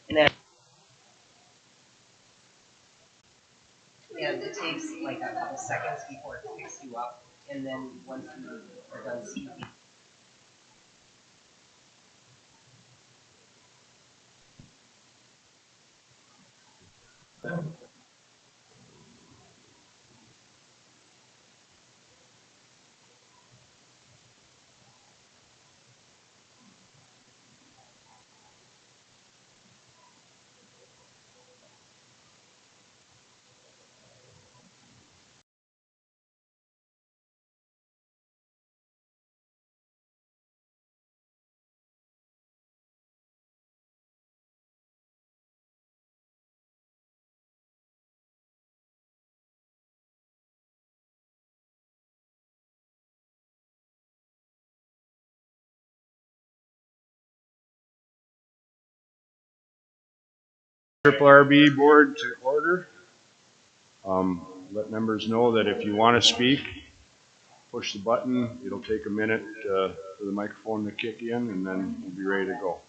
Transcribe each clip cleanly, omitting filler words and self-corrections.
And then and it takes like a couple seconds before it picks you up, and then once you are done speaking. Triple RB board to order. Let members know that if you want to speak, push the button. It'll take a minute for the microphone to kick in, and then we'll be ready to go.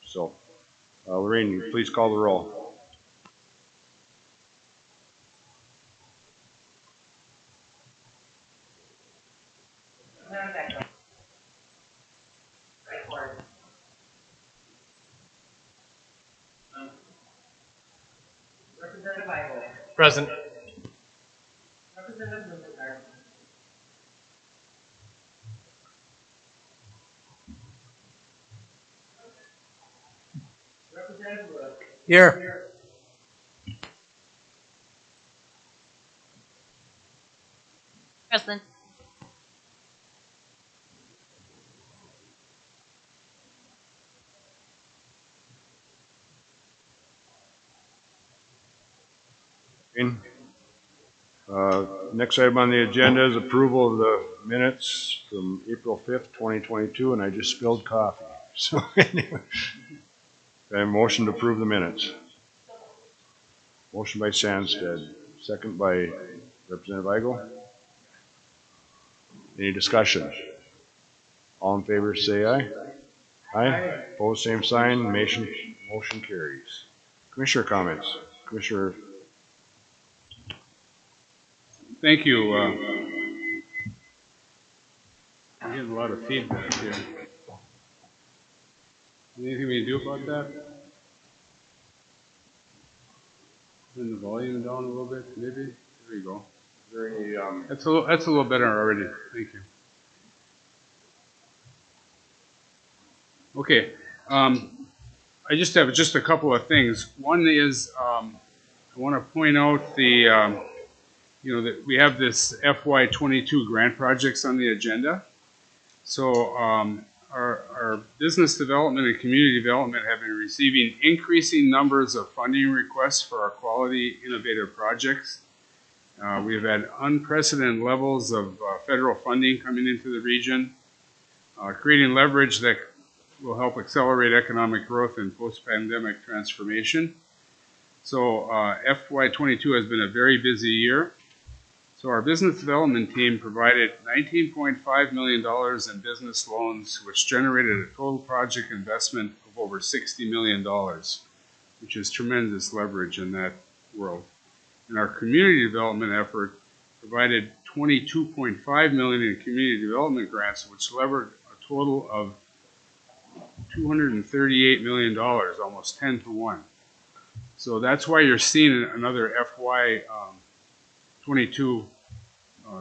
So, Lorraine, please call the roll. Representative Ivo. Present. Representative Lutson. Representative Wood. Here. Present. Next item on the agenda is approval of the minutes from April 5th, 2022, and I just spilled coffee. So anyway, I have a motion to approve the minutes. Motion by Sandstead, second by Representative Igo. Any discussion? All in favor say aye. Aye. Opposed, same sign. Motion carries. Commissioner comments. Commissioner. Thank you. I'm getting a lot of feedback here. Anything we can do about that? Turn the volume down a little bit, maybe? There we go. Is there any, That's a little better already. Thank you. Okay. I just have a couple of things. One is I want to point out the that we have this FY22 grant projects on the agenda. So our business development and community development have been receiving increasing numbers of funding requests for our quality innovative projects. We've had unprecedented levels of federal funding coming into the region, creating leverage that will help accelerate economic growth and post-pandemic transformation. So FY22 has been a very busy year. So our business development team provided $19.5 million in business loans, which generated a total project investment of over $60 million, which is tremendous leverage in that world. And our community development effort provided $22.5 million in community development grants, which levered a total of $238 million, almost 10 to 1. So that's why you're seeing another FY22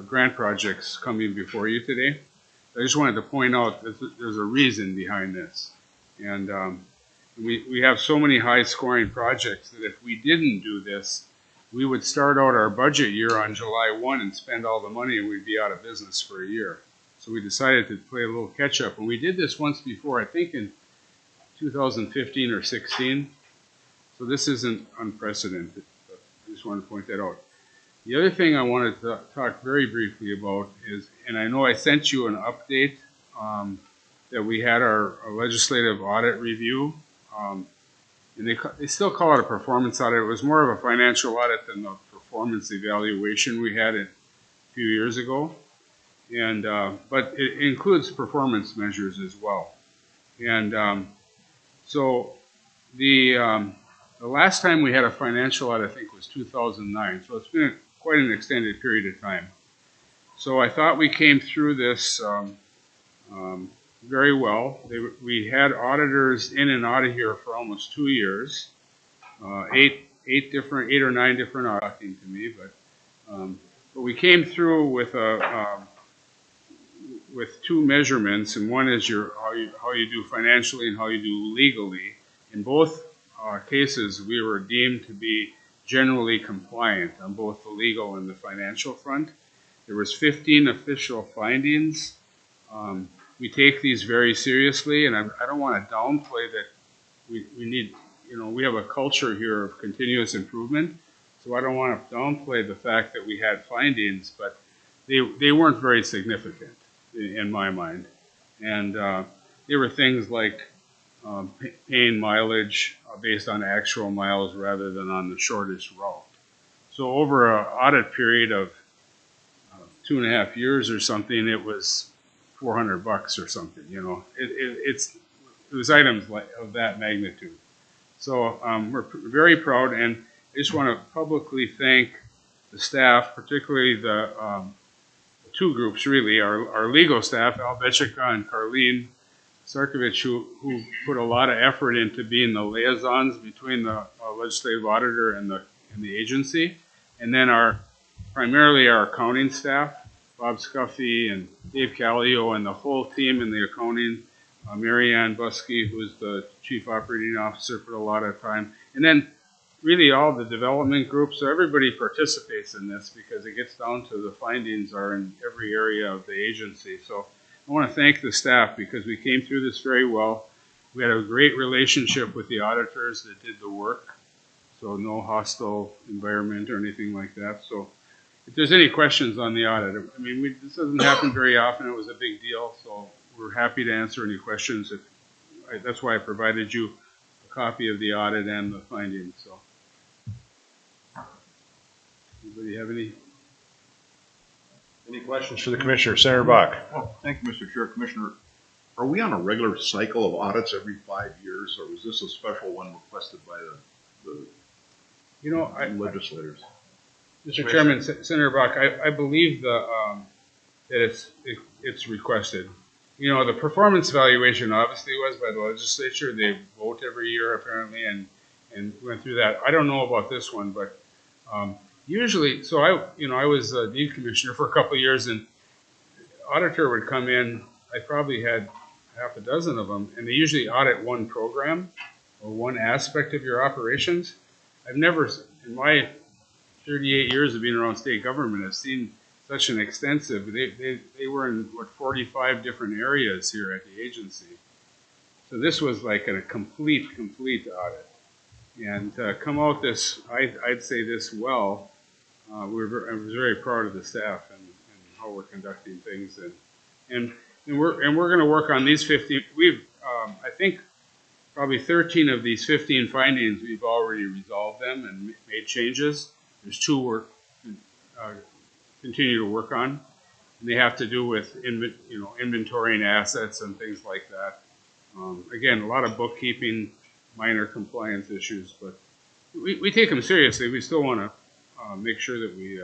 grant projects coming before you today. I just wanted to point out that there's a reason behind this. And we have so many high-scoring projects that if we didn't do this, we would start out our budget year on July 1 and spend all the money and we'd be out of business for a year. So we decided to play a little catch-up. And we did this once before, I think in 2015 or 16. So this isn't unprecedented. But I just wanted to point that out. The other thing I wanted to talk very briefly about is, and I know I sent you an update that we had our legislative audit review. And they still call it a performance audit. It was more of a financial audit than the performance evaluation we had a few years ago. And but it includes performance measures as well. And so the last time we had a financial audit, I think, was 2009. So it's been quite an extended period of time. So I thought we came through this very well. We had auditors in and out of here for almost 2 years. Eight or nine different talking to me, but we came through with two measurements, and one is how you do financially and how you do legally. In both cases, we were deemed to be generally compliant on both the legal and the financial front. There was 15 official findings. We take these very seriously, and I don't want to downplay that we need, we have a culture here of continuous improvement, so I don't want to downplay the fact that we had findings, but they weren't very significant in my mind. And they were things like paying mileage based on actual miles rather than on the shortest route. So over an audit period of 2.5 years or something, it was $400 or something. It was items of that magnitude. So we're very proud, and I just want to publicly thank the staff, particularly the two groups really, our legal staff, Al Betchika and Carlene Sarkovich, who put a lot of effort into being the liaisons between the legislative auditor and the agency, and then primarily our accounting staff, Bob Scuffy and Dave Callio and the whole team in the accounting, Marianne Buskey, who's the chief operating officer, put a lot of time, and then really all the development groups. So everybody participates in this because it gets down to the findings are in every area of the agency. So I want to thank the staff because we came through this very well. We had a great relationship with the auditors that did the work, so no hostile environment or anything like that. So if there's any questions on the audit, I mean, this doesn't happen very often. It was a big deal, so we're happy to answer any questions. That's why I provided you a copy of the audit and the findings. So, anybody have any questions for the commissioner? Senator Bach. Well, thank you, Mr. Chair. Commissioner, are we on a regular cycle of audits every 5 years, or was this a special one requested by the legislators? Mr. Chairman, Senator Bach, I believe that it's requested. The performance evaluation obviously was by the legislature. They vote every year apparently, and went through that. I don't know about this one, but usually, so I was a deed commissioner for a couple of years, and auditor would come in. I probably had half a dozen of them, and they usually audit one program or one aspect of your operations. I've never, in my 38 years of being around state government, I've seen such an extensive, they were in, 45 different areas here at the agency. So this was like a complete audit. And to come out this, I'd say this well, I was very proud of the staff and how we're conducting things. And we're going to work on these 15, I think probably 13 of these 15 findings, we've already resolved them and made changes. There's 2 we're continue to work on, and they have to do with inventorying assets and things like that. Again, a lot of bookkeeping, minor compliance issues, but we take them seriously. We still want to make sure that we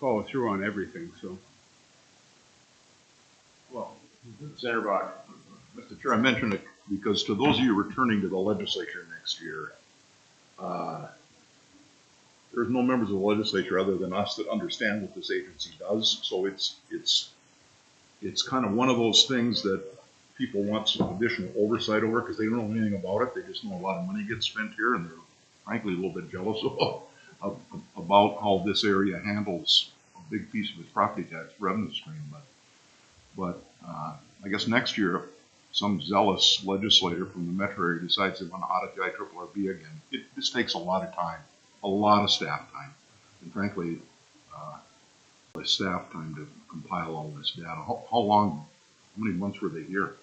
follow through on everything. So, Well, Senator Bach, Mr. Chair, I mentioned it because to those of you returning to the legislature next year, there's no members of the legislature other than us that understand what this agency does. So it's kind of one of those things that people want some additional oversight over because they don't know anything about it. They just know a lot of money gets spent here, and they're frankly a little bit jealous about how this area handles a big piece of its property tax revenue stream. But I guess next year, if some zealous legislator from the metro area decides they want to audit the IRRB again, this takes a lot of time. A lot of staff time, and frankly, staff time to compile all this data. How many months were they here?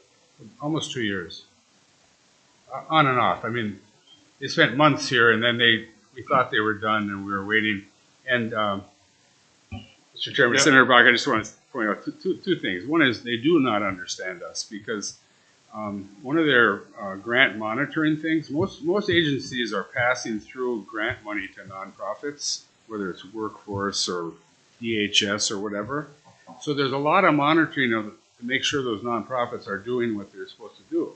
almost 2 years, on and off. I mean, they spent months here, and then we thought they were done, and we were waiting. And Mr. Chairman, Senator Bach, I just want to point out two things. One is they do not understand us because one of their grant monitoring things, most agencies are passing through grant money to nonprofits, whether it's workforce or DHS or whatever. So there's a lot of monitoring to make sure those nonprofits are doing what they're supposed to do.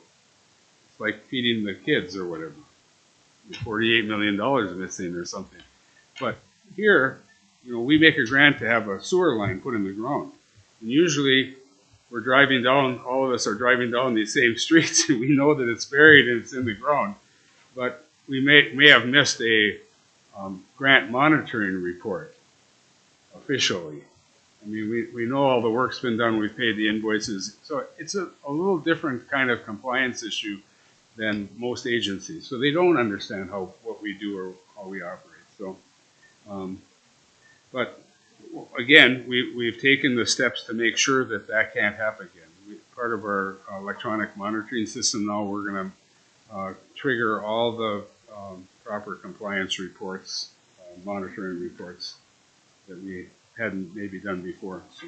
It's like feeding the kids or whatever. $48 million missing or something. But here, we make a grant to have a sewer line put in the ground. And usually we're driving down, all of us are driving down these same streets, and we know that it's buried and it's in the ground. But we may have missed a grant monitoring report officially. I mean, we know all the work's been done, we've paid the invoices. So it's a little different kind of compliance issue than most agencies. So they don't understand what we do or how we operate. So, but again, we've taken the steps to make sure that can't happen again. Part of our electronic monitoring system now, we're going to trigger all the proper compliance reports, monitoring reports that we hadn't maybe done before. So.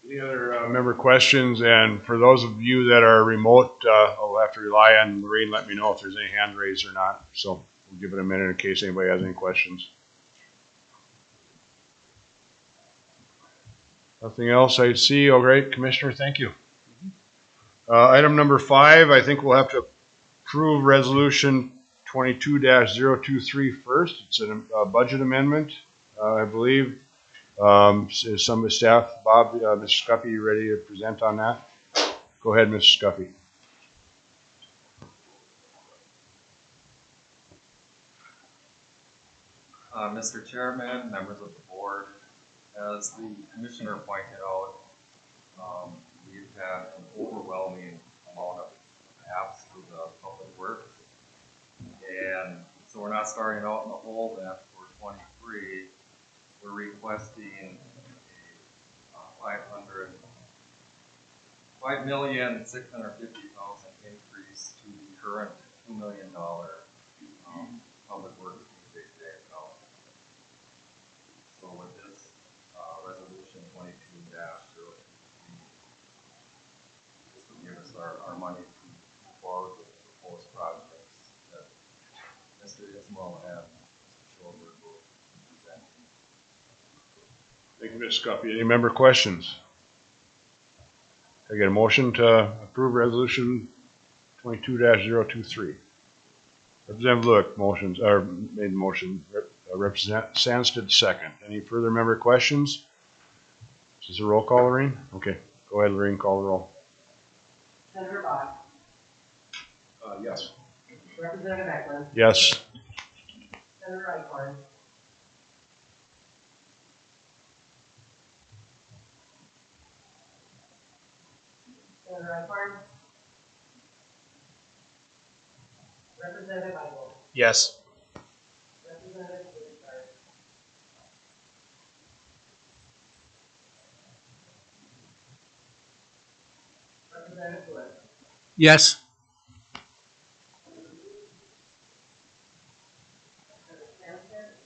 Any other member questions? And for those of you that are remote, I'll have to rely on Lorraine. Let me know if there's any hand raised or not. So we'll give it a minute in case anybody has any questions. Nothing else I see. All right, Commissioner, thank you. Item number 5, I think we'll have to approve resolution 22-023 first. It's a budget amendment, I believe. Is some of the staff, Bob, Mr. Scuffy, you ready to present on that? Go ahead, Mr. Scuffy. Mr. Chairman, members of the board, as the commissioner pointed out, we've had an overwhelming amount of apps through the public works. And so we're not starting out in the hole then for 23. We're requesting a $5,650,000 increase to the current $2 million public works day account. So with this resolution 22-023, this will give us our money to move forward with the proposed projects that Mr. Ismail and Mr. Schulberg will be presenting. Thank you, Mr. Scuffy. Any member questions? I get a motion to approve resolution 22-023. Representative Lewick made the motion. Representative Sandsted second. Any further member questions? Is this a roll call, Lorraine? Okay, go ahead, Lorraine, call the roll. Senator Bach. Yes. Representative Eklund. Yes. Senator Eichhorn. Senator Eichhorn. Representative Eichhorn. Yes. Representative Whitaker. Representative Wood. Yes.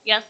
Yes.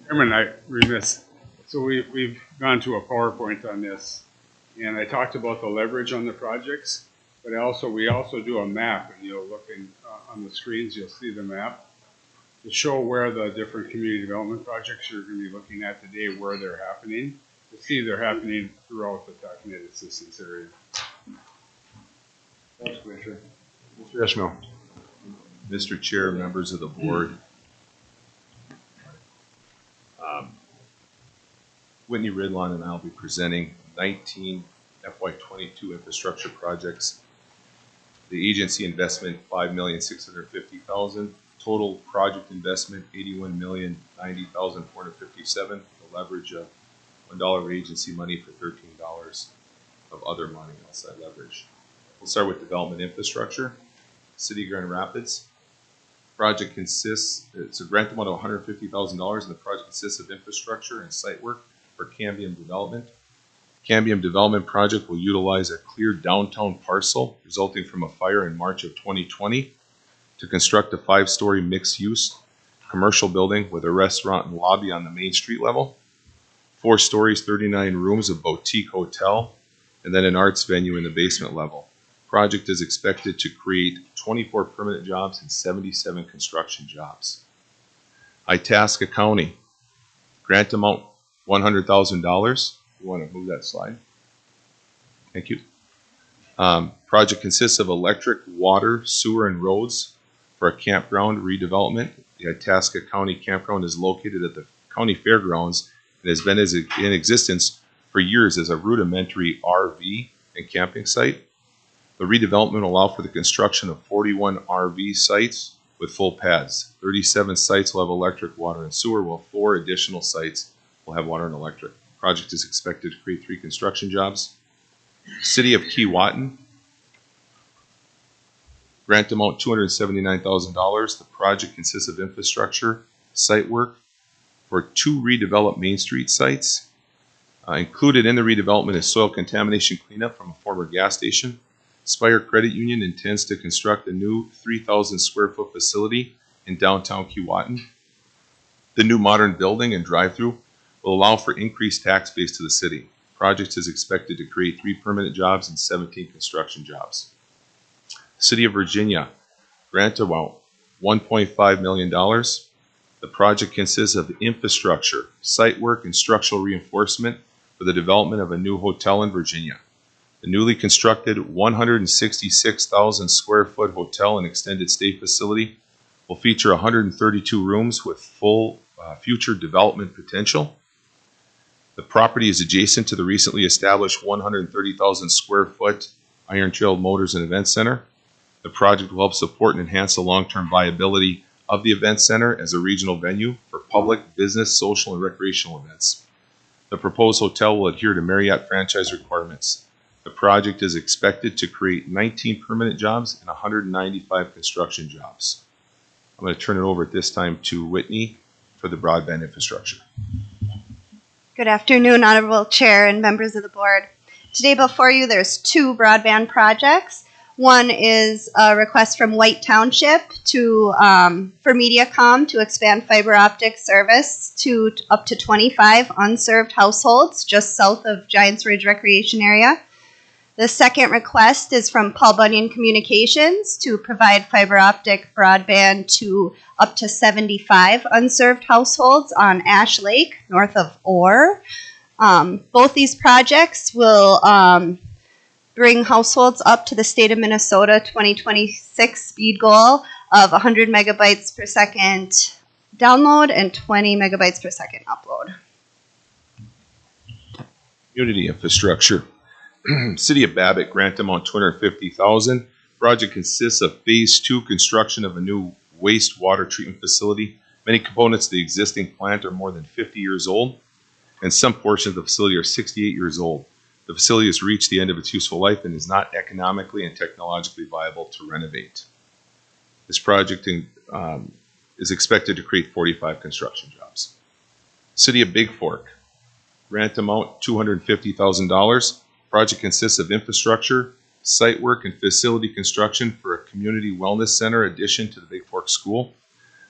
Chairman, I remiss. So we've gone to a PowerPoint on this, and I talked about the leverage on the projects, but we also do a map, and you'll look on the screens, you'll see the map to show where the different community development projects you're going to be looking at today, where they're happening. You see they're happening throughout the documented assistance area. Thanks, Commissioner. Mr. Esmel. Mr. Chair, members of the board, Whitney Ridlon and I will be presenting 19 FY22 infrastructure projects. The agency investment $5,650,000. Total project investment $81,090,457. The leverage of $1 of agency money for $13 of other money outside leverage. We'll start with development infrastructure. City of Grand Rapids. Project consists, it's a grant amount of $150,000, and the project consists of infrastructure and site work for Cambium Development. Cambium Development project will utilize a clear downtown parcel resulting from a fire in March of 2020 to construct a 5-story mixed-use commercial building with a restaurant and lobby on the main street level, 4 stories, 39 rooms of boutique hotel, and then an arts venue in the basement level. Project is expected to create 24 permanent jobs and 77 construction jobs. Itasca County, grant amount $100,000. You want to move that slide? Thank you. Project consists of electric, water, sewer, and roads for a campground redevelopment. The Itasca County Campground is located at the county fairgrounds and has been in existence for years as a rudimentary RV and camping site. The redevelopment will allow for the construction of 41 RV sites with full pads. 37 sites will have electric, water, and sewer, while 4 additional sites will have water and electric. Project is expected to create 3 construction jobs. City of Keewatin, grant amount $279,000. The project consists of infrastructure, site work for 2 redeveloped Main Street sites. Included in the redevelopment is soil contamination cleanup from a former gas station. Spire Credit Union intends to construct a new 3,000 square foot facility in downtown Keewatin. The new modern building and drive-through will allow for increased tax base to the city. Project is expected to create 3 permanent jobs and 17 construction jobs. City of Virginia, grant amount $1.5 million. The project consists of infrastructure, site work, and structural reinforcement for the development of a new hotel in Virginia. The newly constructed 166,000 square foot hotel and extended stay facility will feature 132 rooms with full future development potential. The property is adjacent to the recently established 130,000 square foot Iron Trail Motors and Event Center. The project will help support and enhance the long-term viability of the event center as a regional venue for public, business, social, and recreational events. The proposed hotel will adhere to Marriott franchise requirements. The project is expected to create 19 permanent jobs and 195 construction jobs. I'm going to turn it over at this time to Whitney for the broadband infrastructure. Good afternoon, Honorable Chair and members of the board. Today before you there's 2 broadband projects. One is a request from White Township for Mediacom to expand fiber optic service to up to 25 unserved households just south of Giants Ridge Recreation Area. The second request is from Paul Bunyan Communications to provide fiber optic broadband to up to 75 unserved households on Ash Lake, north of Orr. Both these projects will bring households up to the state of Minnesota 2026 speed goal of 100 megabytes per second download and 20 megabytes per second upload. Community infrastructure. City of Babbitt, grant amount $250,000. Project consists of phase 2 construction of a new wastewater treatment facility. Many components of the existing plant are more than 50 years old, and some portions of the facility are 68 years old. The facility has reached the end of its useful life and is not economically and technologically viable to renovate. This project is expected to create 45 construction jobs. City of Big Fork, grant amount $250,000. Project consists of infrastructure, site work, and facility construction for a community wellness center addition to the Big Fork School.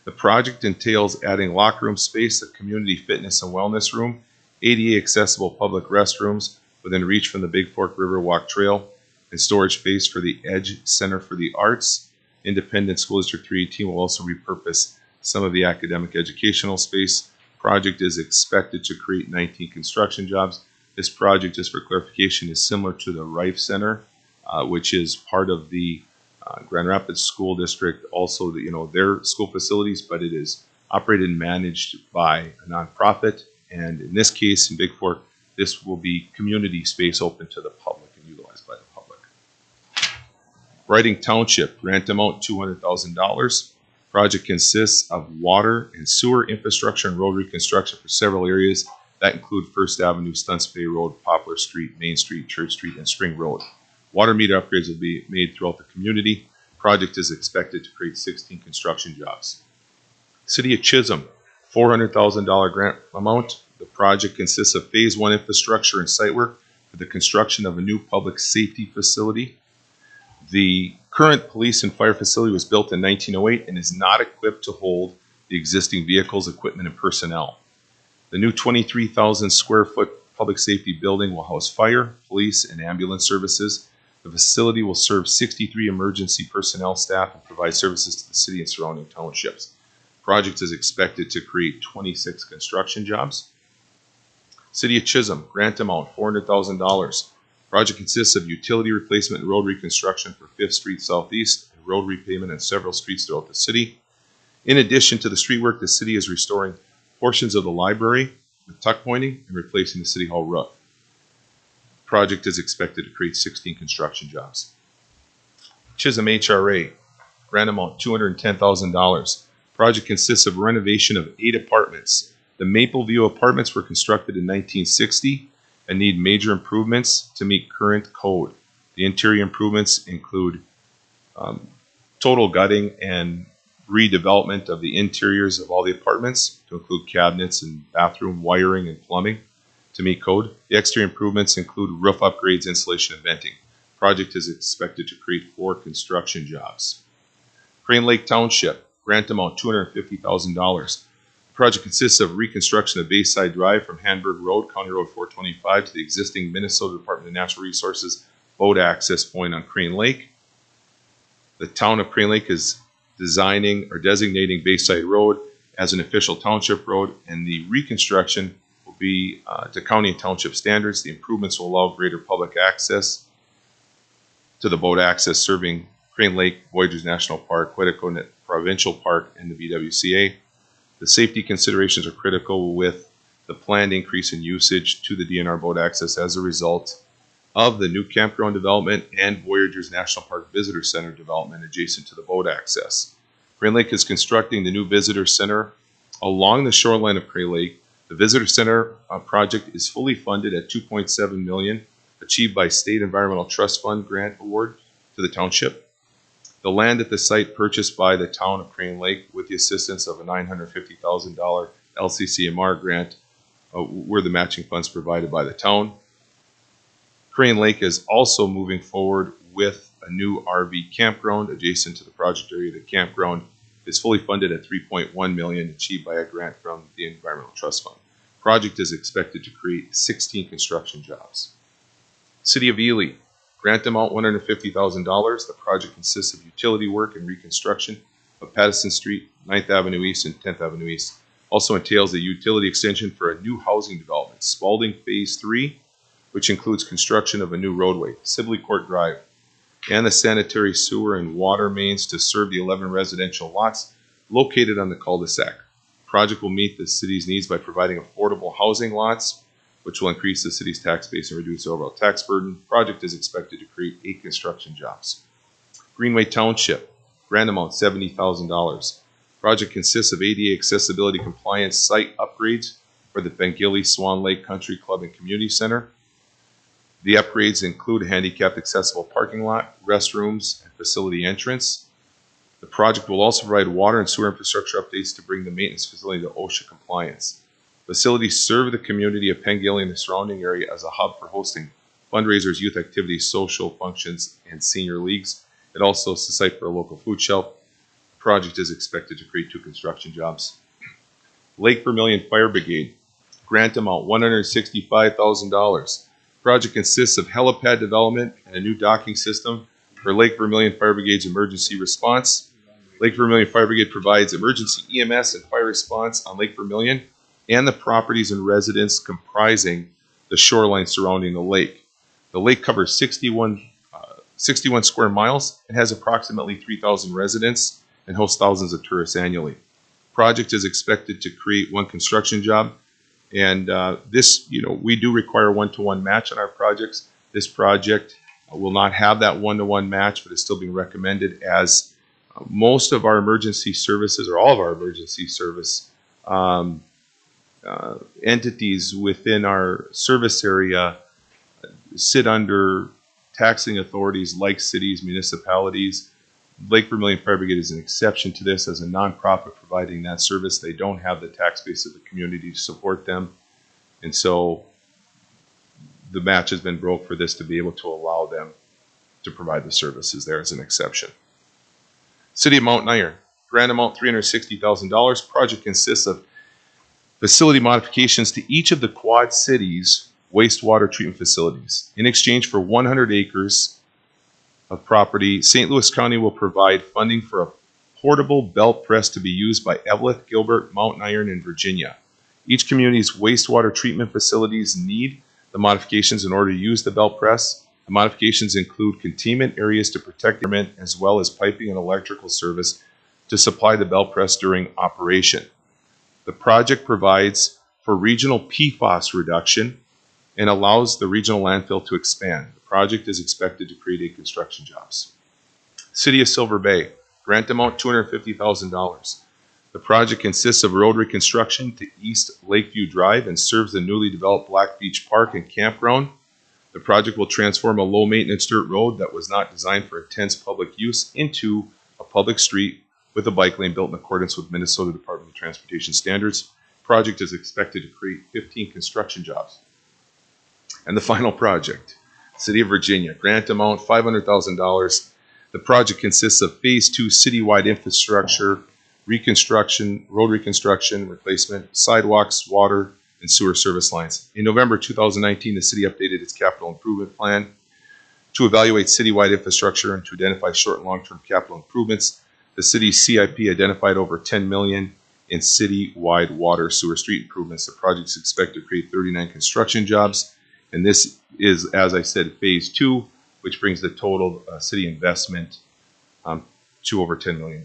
The project entails adding locker room space, a community fitness and wellness room, ADA accessible public restrooms within reach from the Big Fork Riverwalk Trail, and storage space for the Edge Center for the Arts. Independent School District 318 will also repurpose some of the academic educational space. Project is expected to create 19 construction jobs. This project, just for clarification, is similar to the Rife Center, which is part of the Grand Rapids School District, also their school facilities, but it is operated and managed by a nonprofit. And in this case, in Big Fork, this will be community space open to the public and utilized by the public. Writing Township, grant amount $200,000. Project consists of water and sewer infrastructure and road reconstruction for several areas that include First Avenue, Stunts Bay Road, Poplar Street, Main Street, Church Street, and Spring Road. Water meter upgrades will be made throughout the community. Project is expected to create 16 construction jobs. City of Chisholm, $400,000 grant amount. The project consists of phase 1 infrastructure and site work for the construction of a new public safety facility. The current police and fire facility was built in 1908 and is not equipped to hold the existing vehicles, equipment, and personnel. The new 23,000 square foot public safety building will house fire, police, and ambulance services. The facility will serve 63 emergency personnel staff and provide services to the city and surrounding townships. Project is expected to create 26 construction jobs. City of Chisholm, grant amount $400,000. Project consists of utility replacement and road reconstruction for 5th Street Southeast and road repavement on several streets throughout the city. In addition to the street work, the city is restoring portions of the library with tuck pointing and replacing the City Hall roof. Project is expected to create 16 construction jobs. Chisholm HRA, grant amount $210,000. Project consists of renovation of 8 apartments. The Mapleview apartments were constructed in 1960 and need major improvements to meet current code. The interior improvements include total gutting and redevelopment of the interiors of all the apartments to include cabinets and bathroom wiring and plumbing to meet code. The exterior improvements include roof upgrades, insulation, and venting. Project is expected to create 4 construction jobs. Crane Lake Township, grant amount $250,000. The project consists of reconstruction of Bayside Drive from Hanburg Road, County Road 425, to the existing Minnesota Department of Natural Resources boat access point on Crane Lake. The town of Crane Lake is designing or designating Bayside Road as an official township road, and the reconstruction will be to county and township standards. The improvements will allow greater public access to the boat access serving Crane Lake, Voyageurs National Park, Quetico Provincial Park, and the VWCA. The safety considerations are critical with the planned increase in usage to the DNR boat access as a result of the new campground development and Voyageurs National Park Visitor Center development adjacent to the boat access. Crane Lake is constructing the new visitor center along the shoreline of Crane Lake. The visitor center project is fully funded at $2.7 million, achieved by State Environmental Trust Fund grant award to the township. The land at the site purchased by the town of Crane Lake with the assistance of a $950,000 LCCMR grant were the matching funds provided by the town. Crane Lake is also moving forward with a new RV campground adjacent to the project area. The campground is fully funded at $3.1 million, achieved by a grant from the Environmental Trust Fund. Project is expected to create 16 construction jobs. City of Ely, grant amount $150,000. The project consists of utility work and reconstruction of Patterson Street, 9th Avenue East, and 10th Avenue East. Also entails a utility extension for a new housing development, Spalding Phase 3, which includes construction of a new roadway, Sibley Court Drive, and the sanitary sewer and water mains to serve the 11 residential lots located on the cul-de-sac. Project will meet the city's needs by providing affordable housing lots, which will increase the city's tax base and reduce the overall tax burden. Project is expected to create 8 construction jobs. Greenway Township, grant amount $70,000. Project consists of ADA accessibility compliance site upgrades for the Bengilly Swan Lake Country Club and Community Center. The upgrades include a handicapped accessible parking lot, restrooms, and facility entrance. The project will also provide water and sewer infrastructure updates to bring the maintenance facility to OSHA compliance. Facilities serve the community of Pengilly and the surrounding area as a hub for hosting fundraisers, youth activities, social functions, and senior leagues. It also is the site for a local food shelf. The project is expected to create 2 construction jobs. Lake Vermilion Fire Brigade, grant amount $165,000. Project consists of helipad development and a new docking system for Lake Vermilion Fire Brigade's emergency response. Lake Vermilion Fire Brigade provides emergency EMS and fire response on Lake Vermilion and the properties and residents comprising the shoreline surrounding the lake. The lake covers 61 61 square miles, and has approximately 3,000 residents and hosts thousands of tourists annually. Project is expected to create 1 construction job, and this, we do require 1-to-1 match on our projects. This project will not have that 1-to-1 match, but is still being recommended as most of our emergency services, or all of our emergency service entities within our service area sit under taxing authorities like cities, municipalities. Lake Vermilion Fire Brigade is an exception to this as a nonprofit providing that service. They don't have the tax base of the community to support them. And so the match has been broke for this to be able to allow them to provide the services there as an exception. City of Mountain Iron, grant amount $360,000. Project consists of facility modifications to each of the Quad Cities wastewater treatment facilities. In exchange for 100 acres of property, St. Louis County will provide funding for a portable belt press to be used by Eveleth, Gilbert, Mountain Iron, and Virginia. Each community's wastewater treatment facilities need the modifications in order to use the belt press. The modifications include containment areas to protect the environment, as well as piping and electrical service to supply the belt press during operation. The project provides for regional PFAS reduction and allows the regional landfill to expand. The project is expected to create 8 construction jobs. City of Silver Bay, grant amount $250,000. The project consists of road reconstruction to East Lakeview Drive and serves the newly developed Black Beach Park and Campground. The project will transform a low-maintenance dirt road that was not designed for intense public use into a public street with a bike lane built in accordance with Minnesota Department of Transportation standards. Project is expected to create 15 construction jobs. And the final project, City of Virginia, grant amount $500,000. The project consists of Phase 2 citywide infrastructure, reconstruction, road reconstruction, replacement, sidewalks, water, and sewer service lines. In November 2019, the city updated its capital improvement plan to evaluate citywide infrastructure and to identify short and long-term capital improvements. The city's CIP identified over $10 million in citywide water, sewer, street improvements. The project is expected to create 39 construction jobs, and this is, as I said, Phase 2, which brings the total city investment to over $10 million.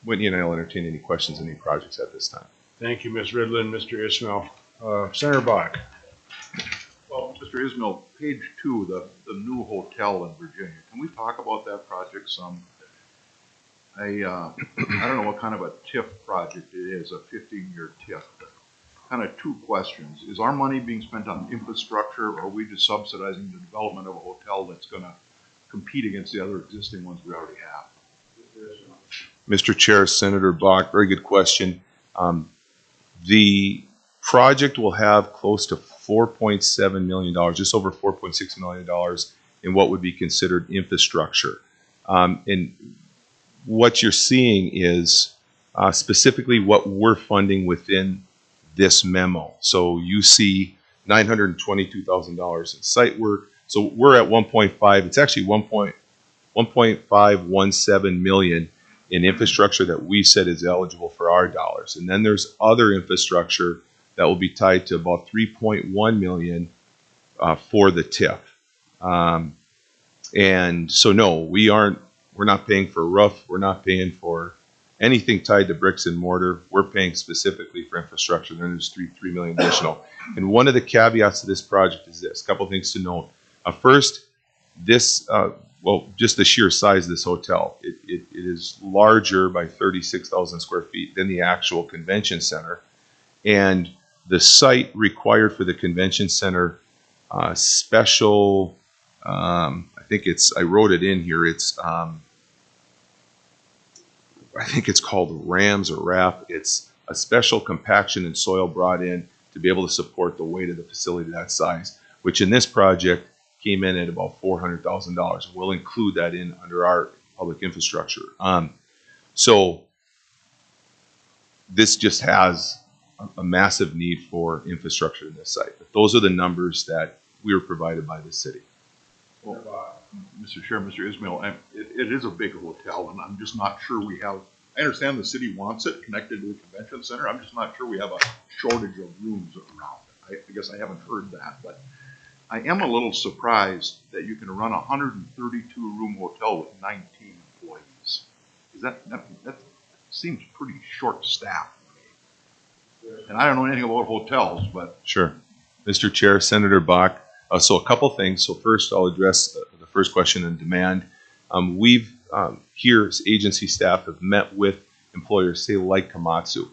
Whitney and I will entertain any questions on any projects at this time. Thank you, Ms. Ridlin, Mr. Ismail. Senator Bach. Well, Mr. Ismail, page 2, the new hotel in Virginia. Can we talk about that project some? I don't know what kind of a TIF project it is, a 15-year TIF. Kind of 2 questions. Is our money being spent on infrastructure, or are we just subsidizing the development of a hotel that's going to compete against the other existing ones we already have? Mr. Chair, Senator Bach, very good question. The project will have close to $4.7 million, just over $4.6 million in what would be considered infrastructure. And what you're seeing is specifically what we're funding within this memo. So you see $922,000 in site work. So we're at 1.5. It's actually 1.517 million in infrastructure that we said is eligible for our dollars. And then there's other infrastructure that will be tied to about 3.1 million for the TIF. And so no, we're not paying for roof. We're not paying for anything tied to bricks and mortar. We're paying specifically for infrastructure. Then there's 3 million additional. And one of the caveats to this project is this, a couple things to note. First, this, well, just the sheer size of this hotel. It is larger by 36,000 square feet than the actual convention center. And the site required for the convention center special, I think I wrote it in here, it's, I think it's called RAMS or RAP. It's a special compaction and soil brought in to be able to support the weight of the facility that size, which in this project came in at about $400,000. We'll include that in under our public infrastructure. So this just has a massive need for infrastructure in this site. But those are the numbers that we were provided by the city. Well, Mr. Chair, Mr. Ismail, it is a big hotel, and I'm just not sure we have, I understand the city wants it connected to the convention center. I'm just not sure we have a shortage of rooms around it. I guess I haven't heard that, but I am a little surprised that you can run a 132 room hotel with 19 employees. Is that seems pretty short staffed to me. And I don't know anything about hotels, but. Sure. Mr. Chair, Senator Bach. So a couple things. So first, I'll address the first question on demand. We've here as agency staff have met with employers, say like Komatsu,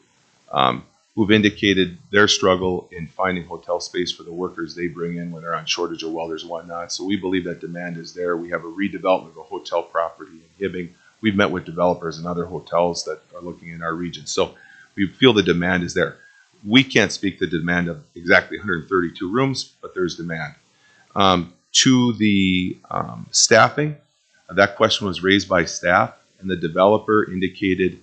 who've indicated their struggle in finding hotel space for the workers they bring in when they're on shortage of welders and whatnot. So we believe that demand is there. We have a redevelopment of a hotel property in Hibbing. We've met with developers and other hotels that are looking in our region. So we feel the demand is there. We can't speak the demand of exactly 132 rooms, but there's demand. To the staffing, that question was raised by staff, and the developer indicated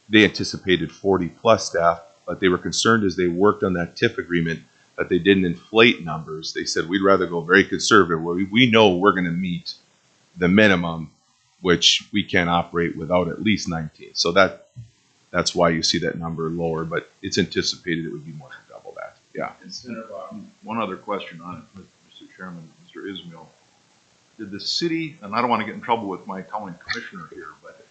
they anticipated 40 plus staff, but they were concerned as they worked on that TIF agreement that they didn't inflate numbers. They said, we'd rather go very conservative, where we know we're going to meet the minimum, which we can't operate without at least 19. So that's why you see that number lower, but it's anticipated it would be more than double that. Yeah. And one other question on it, Mr. Chairman, Mr. Ismail. Did the city, and I don't want to get in trouble with my county commissioner here, but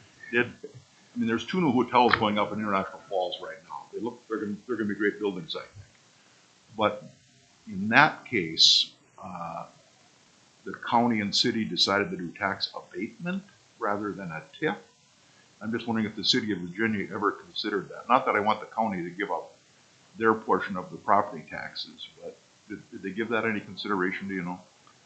there's 2 new hotels going up in International Falls right now. They're going to be great buildings, I think. But in that case, the county and city decided to do tax abatement rather than a TIF. I'm just wondering if the city of Virginia ever considered that. Not that I want the county to give up their portion of the property taxes, but did they give that any consideration, do you know?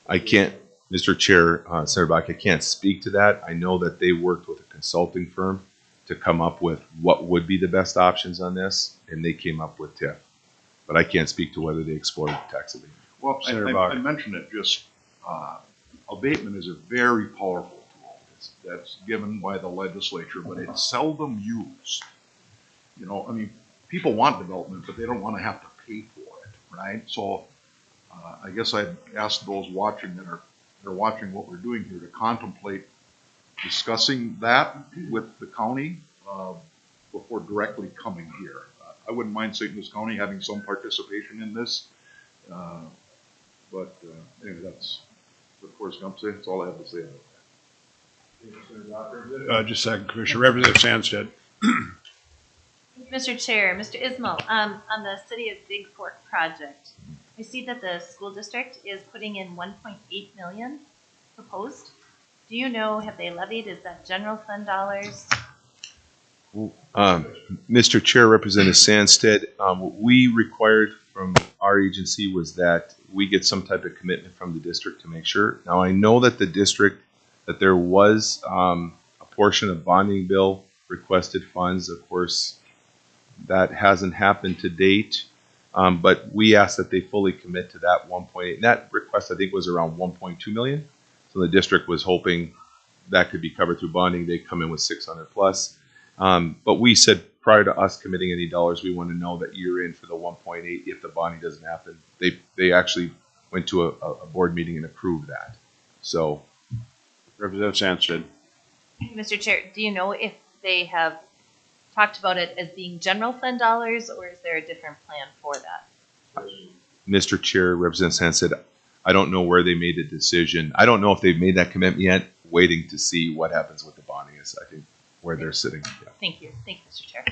I can't, Mr. Chair, Senator Bach, I can't speak to that. I know that they worked with a consulting firm to come up with what would be the best options on this, and they came up with TIF. But I can't speak to whether they explored tax abatement. Well, I mentioned it just, abatement is a very powerful tool. That's given by the legislature, but it's seldom used. You know, I mean, people want development, but they don't want to have to pay for it, right? So I guess I'd ask those watching they're watching what we're doing here to contemplate discussing that with the county before directly coming here. I wouldn't mind St. Louis County having some participation in this, but anyway, that's what Forrest Gump said. That's all I have to say about that. Just a second, Commissioner. Representative Sandsted. Mr. Chair, Mr. Ismail, on the City of Big Fork project, I see that the school district is putting in 1.8 million proposed. Do you know, have they levied? Is that general fund dollars? Mr. Chair, Representative Sandsted, what we required from our agency was that we get some type of commitment from the district to make sure. Now, I know that the district, that there was a portion of bonding bill requested funds. Of course, that hasn't happened to date, but we asked that they fully commit to that 1.8. And that request, I think, was around 1.2 million. So the district was hoping that could be covered through bonding. They come in with 600 plus. But we said prior to us committing any dollars, we want to know that you're in for the 1.8 if the bonding doesn't happen. They actually went to a board meeting and approved that. So, Representative Sandsted. Mr. Chair, do you know if they have talked about it as being general fund dollars, or is there a different plan for that? Mr. Chair, Representative Sandsted, I don't know where they made the decision. I don't know if they've made that commitment yet. Waiting to see what happens with the bonding is, I think, where they're sitting. Yeah. Thank you, Mr. Chair.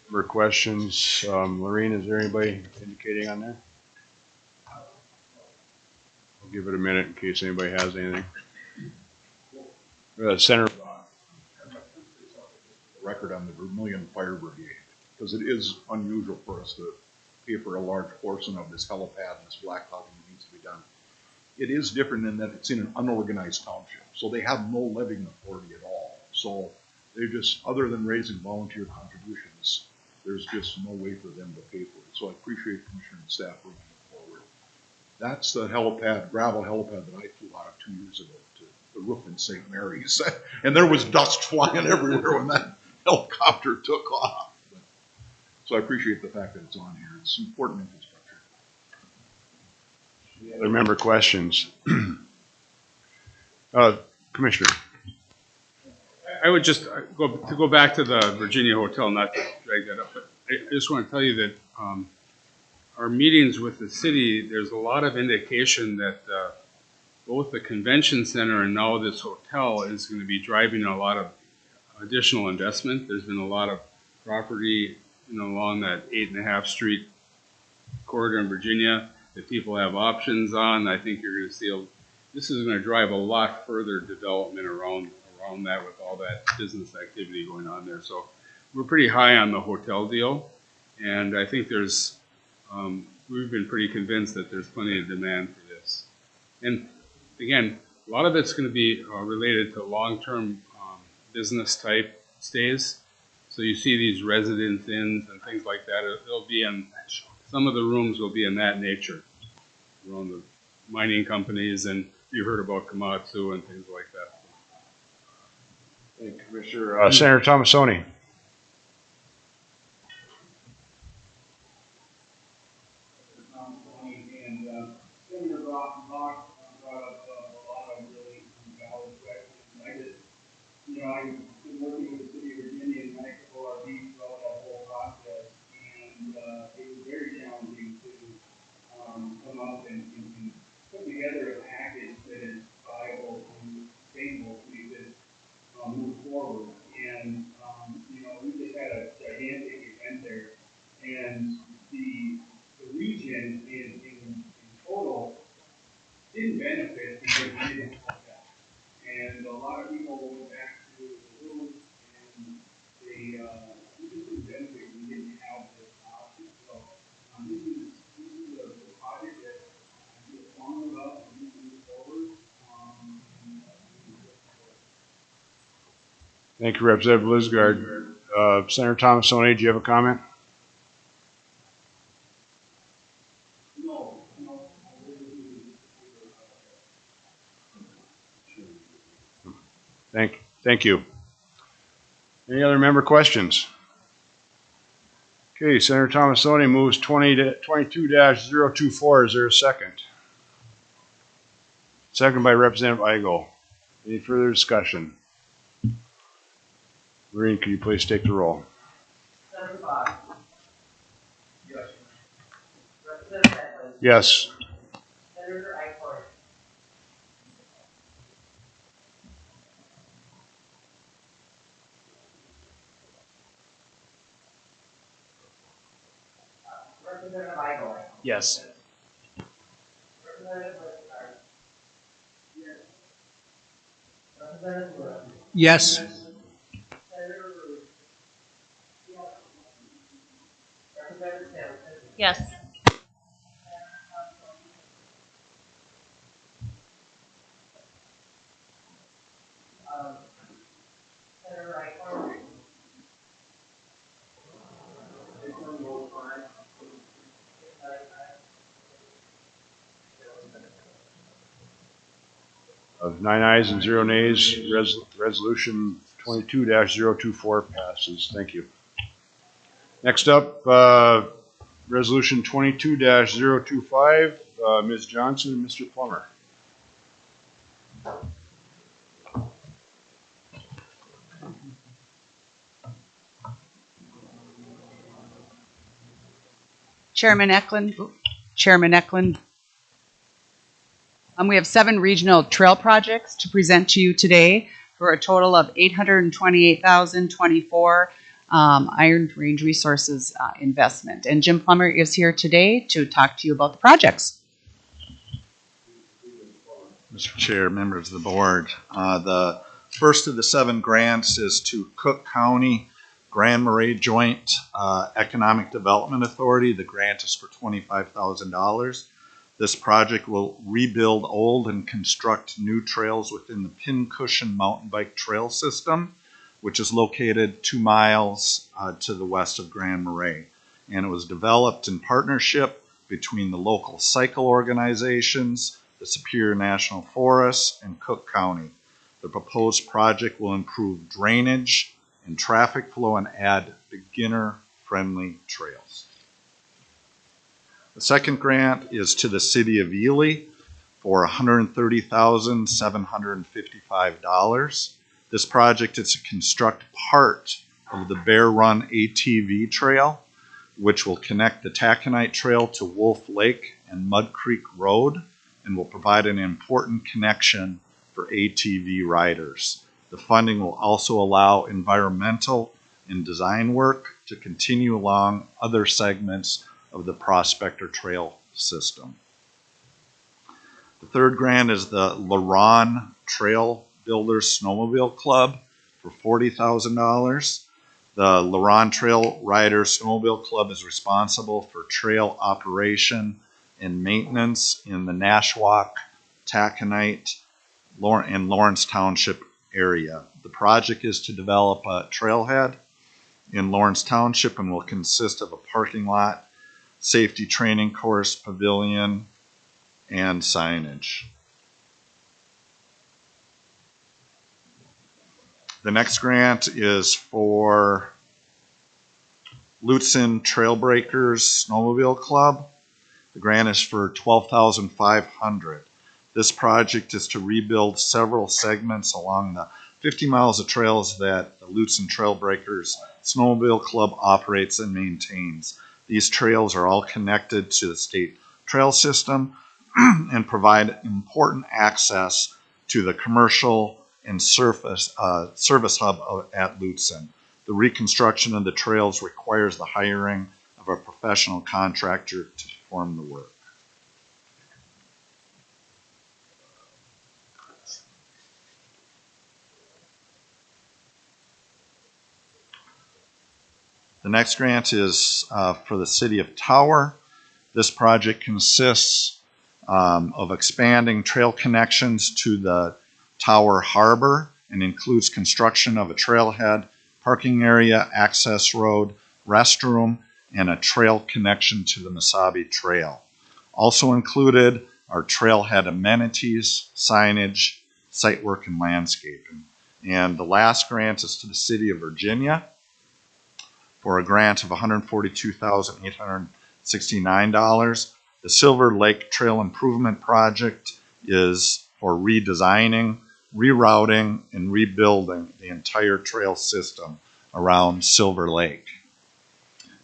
More questions? Lorene, is there anybody indicating on there? I'll give it a minute in case anybody has anything. Senator. Record on the Vermilion Fire Brigade, because it is unusual for us to pay for a large portion of this helipad and this blacktopping that needs to be done. It is different in that it's in an unorganized township, so they have no levying authority at all. So they're just, other than raising volunteer contributions, there's just no way for them to pay for it. So I appreciate Commissioner and staff bringing it forward. That's the helipad, gravel helipad that I flew out of 2 years ago to the roof in St. Mary's. And there was dust flying everywhere when that helicopter took off. So I appreciate the fact that it's on here. It's important infrastructure. Other member questions? Commissioner. I would just go back to the Virginia Hotel, not to drag that up, but I just want to tell you that our meetings with the city, there's a lot of indication that both the convention center and now this hotel is going to be driving a lot of additional investment. There's been a lot of property, along that 8.5 Street corridor in Virginia that people have options on. I think you're going to see this is going to drive a lot further development around that with all that business activity going on there. So we're pretty high on the hotel deal, and I think we've been pretty convinced that there's plenty of demand for this. And again, a lot of it's going to be related to long-term business type stays. So you see these residence inns and things like that. It'll be in, some of the rooms will be in that nature, around the mining companies, and you heard about Komatsu and things like that. Thank you, Commissioner. Senator Tomasoni. Senator Brock brought up a lot of really valid questions. I've been working with the city of Virginia and Mexico RV throughout that whole process, and it was very challenging to come up and put together a package that is viable and sustainable to make this move forward. And we just had a gigantic event there, and the region in total didn't benefit because we didn't have that. And a lot of people went back to the rooms, and we just didn't benefit. We didn't have this option. So this is a project that I feel strongly about, and we can move forward. Thank you, Representative Lisgard. Senator Tomasoni, do you have a comment? Thank you. Any other member questions? Okay, Senator Tomasoni moves 22-024. Is there a second? Second by Representative Igo. Any further discussion? Maureen, could you please take the roll? Senator Fox. Yes. Representative Edlund. Yes. Senator Eichhorn. Representative Igo. Yes. Representative Lister. Yes. Representative Lewis. Yes. Senator Ruth. Yes. Representative Sampson. Yes. Senator Eichhorn. Of 9 ayes and 0 nays, resolution 22-024 passes. Thank you. Next up, resolution 22-025, Ms. Johnson and Mr. Plummer. Chairman Eklund. We have 7 regional trail projects to present to you today for a total of $828,024 Iron Range Resources investment. And Jim Plummer is here today to talk to you about the projects. Mr. Chair, members of the board, the first of the 7 grants is to Cook County Grand Marais Joint Economic Development Authority. The grant is for $25,000. This project will rebuild old and construct new trails within the Pincushion Mountain Bike Trail System, which is located 2 miles to the west of Grand Marais. And it was developed in partnership between the local cycle organizations, the Superior National Forest, and Cook County. The proposed project will improve drainage and traffic flow and add beginner-friendly trails. The second grant is to the city of Ely for $130,755. This project is to construct part of the Bear Run ATV trail, which will connect the Taconite Trail to Wolf Lake and Mud Creek Road and will provide an important connection for ATV riders. The funding will also allow environmental and design work to continue along other segments of the Prospector Trail system. The third grant is the LaRon Trail Builders Snowmobile Club for $40,000. The LaRon Trail Riders Snowmobile Club is responsible for trail operation and maintenance in the Nashwauk, Taconite, and Lawrence Township area. The project is to develop a trailhead in Lawrence Township and will consist of a parking lot, safety training course, pavilion, and signage. The next grant is for Lutson Trailbreakers Snowmobile Club. The grant is for $12,500. This project is to rebuild several segments along the 50 miles of trails that the Lutson Trailbreakers Snowmobile Club operates and maintains. These trails are all connected to the state trail system and provide important access to the commercial and service hub at Lutson. The reconstruction of the trails requires the hiring of a professional contractor to perform the work. The next grant is for the city of Tower. This project consists of expanding trail connections to the Tower Harbor and includes construction of a trailhead, parking area, access road, restroom, and a trail connection to the Mesabi Trail. Also included are trailhead amenities, signage, site work, and landscaping. And the last grant is to the city of Virginia for a grant of $142,869. The Silver Lake Trail Improvement Project is for redesigning, rerouting, and rebuilding the entire trail system around Silver Lake.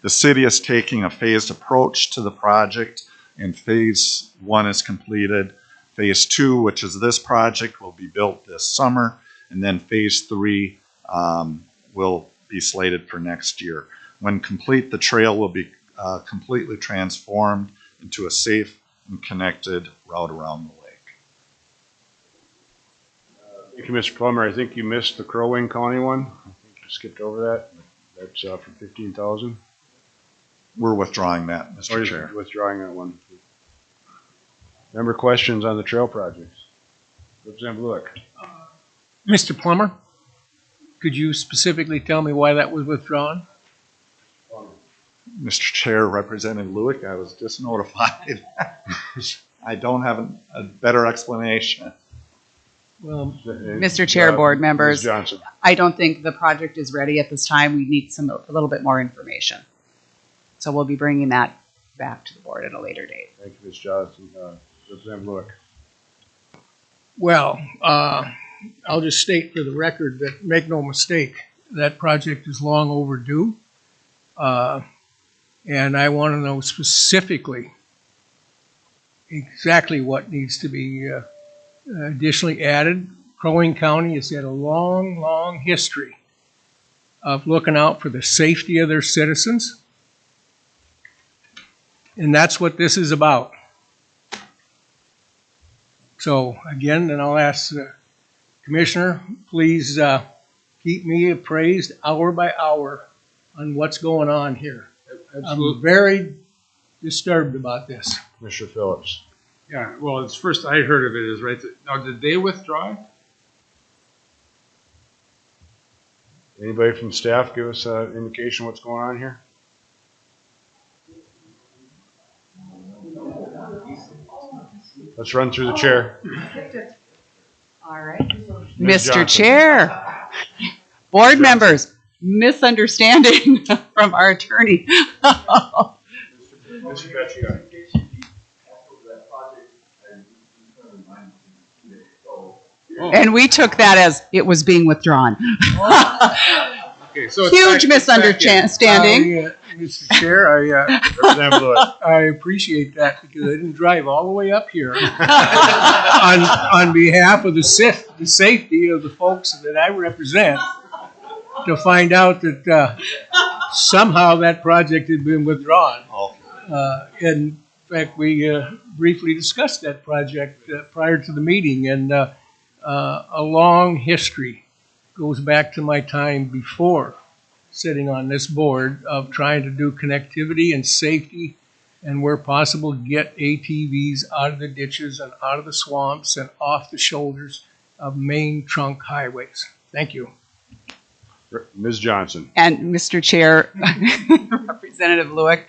The city is taking a phased approach to the project, and phase 1 is completed. Phase 2, which is this project, will be built this summer, and then phase 3 will be slated for next year. When complete, the trail will be completely transformed into a safe and connected route around the lake. Thank you, Mr. Plummer. I think you missed the Crow Wing County one. I think you skipped over that. That's for $15,000. We're withdrawing that, Mr. Chair. Withdrawing that one. Member questions on the trail projects? Representative Lewick. Mr. Plummer, could you specifically tell me why that was withdrawn? Mr. Chair, Representative Lewick, I was just notified. I don't have a better explanation. Well, Mr. Chair, board members, Ms. Johnson. I don't think the project is ready at this time. We need a little bit more information. So we'll be bringing that back to the board at a later date. Thank you, Ms. Johnson. Representative Lewick. well, I'll just state for the record that, make no mistake, that project is long overdue. And I want to know specifically exactly what needs to be additionally added. Crow Wing County has had a long, long history of looking out for the safety of their citizens. And that's what this is about. So again, then I'll ask the Commissioner, please keep me appraised hour by hour on what's going on here. Absolutely. I'm very disturbed about this. Mr. Phillips. Yeah, well, it's first I heard of it is right. Now, did they withdraw it? Anybody from staff give us an indication what's going on here? Let's run through the chair. All right. Ms. Mr. Johnson. Chair, board members, misunderstanding from our attorney. Mr. Betchia. And we took that as it was being withdrawn. Okay, so Huge misunderstanding. Mr. Chair. Representative Lewis. I appreciate that because I didn't drive all the way up here on behalf of the safety of the folks that I represent to find out that somehow that project had been withdrawn. In fact, we briefly discussed that project prior to the meeting, and a long history goes back to my time before sitting on this board of trying to do connectivity and safety and where possible get ATVs out of the ditches and out of the swamps and off the shoulders of main trunk highways. Thank you. Ms. Johnson. And Mr. Chair, Representative Lewick,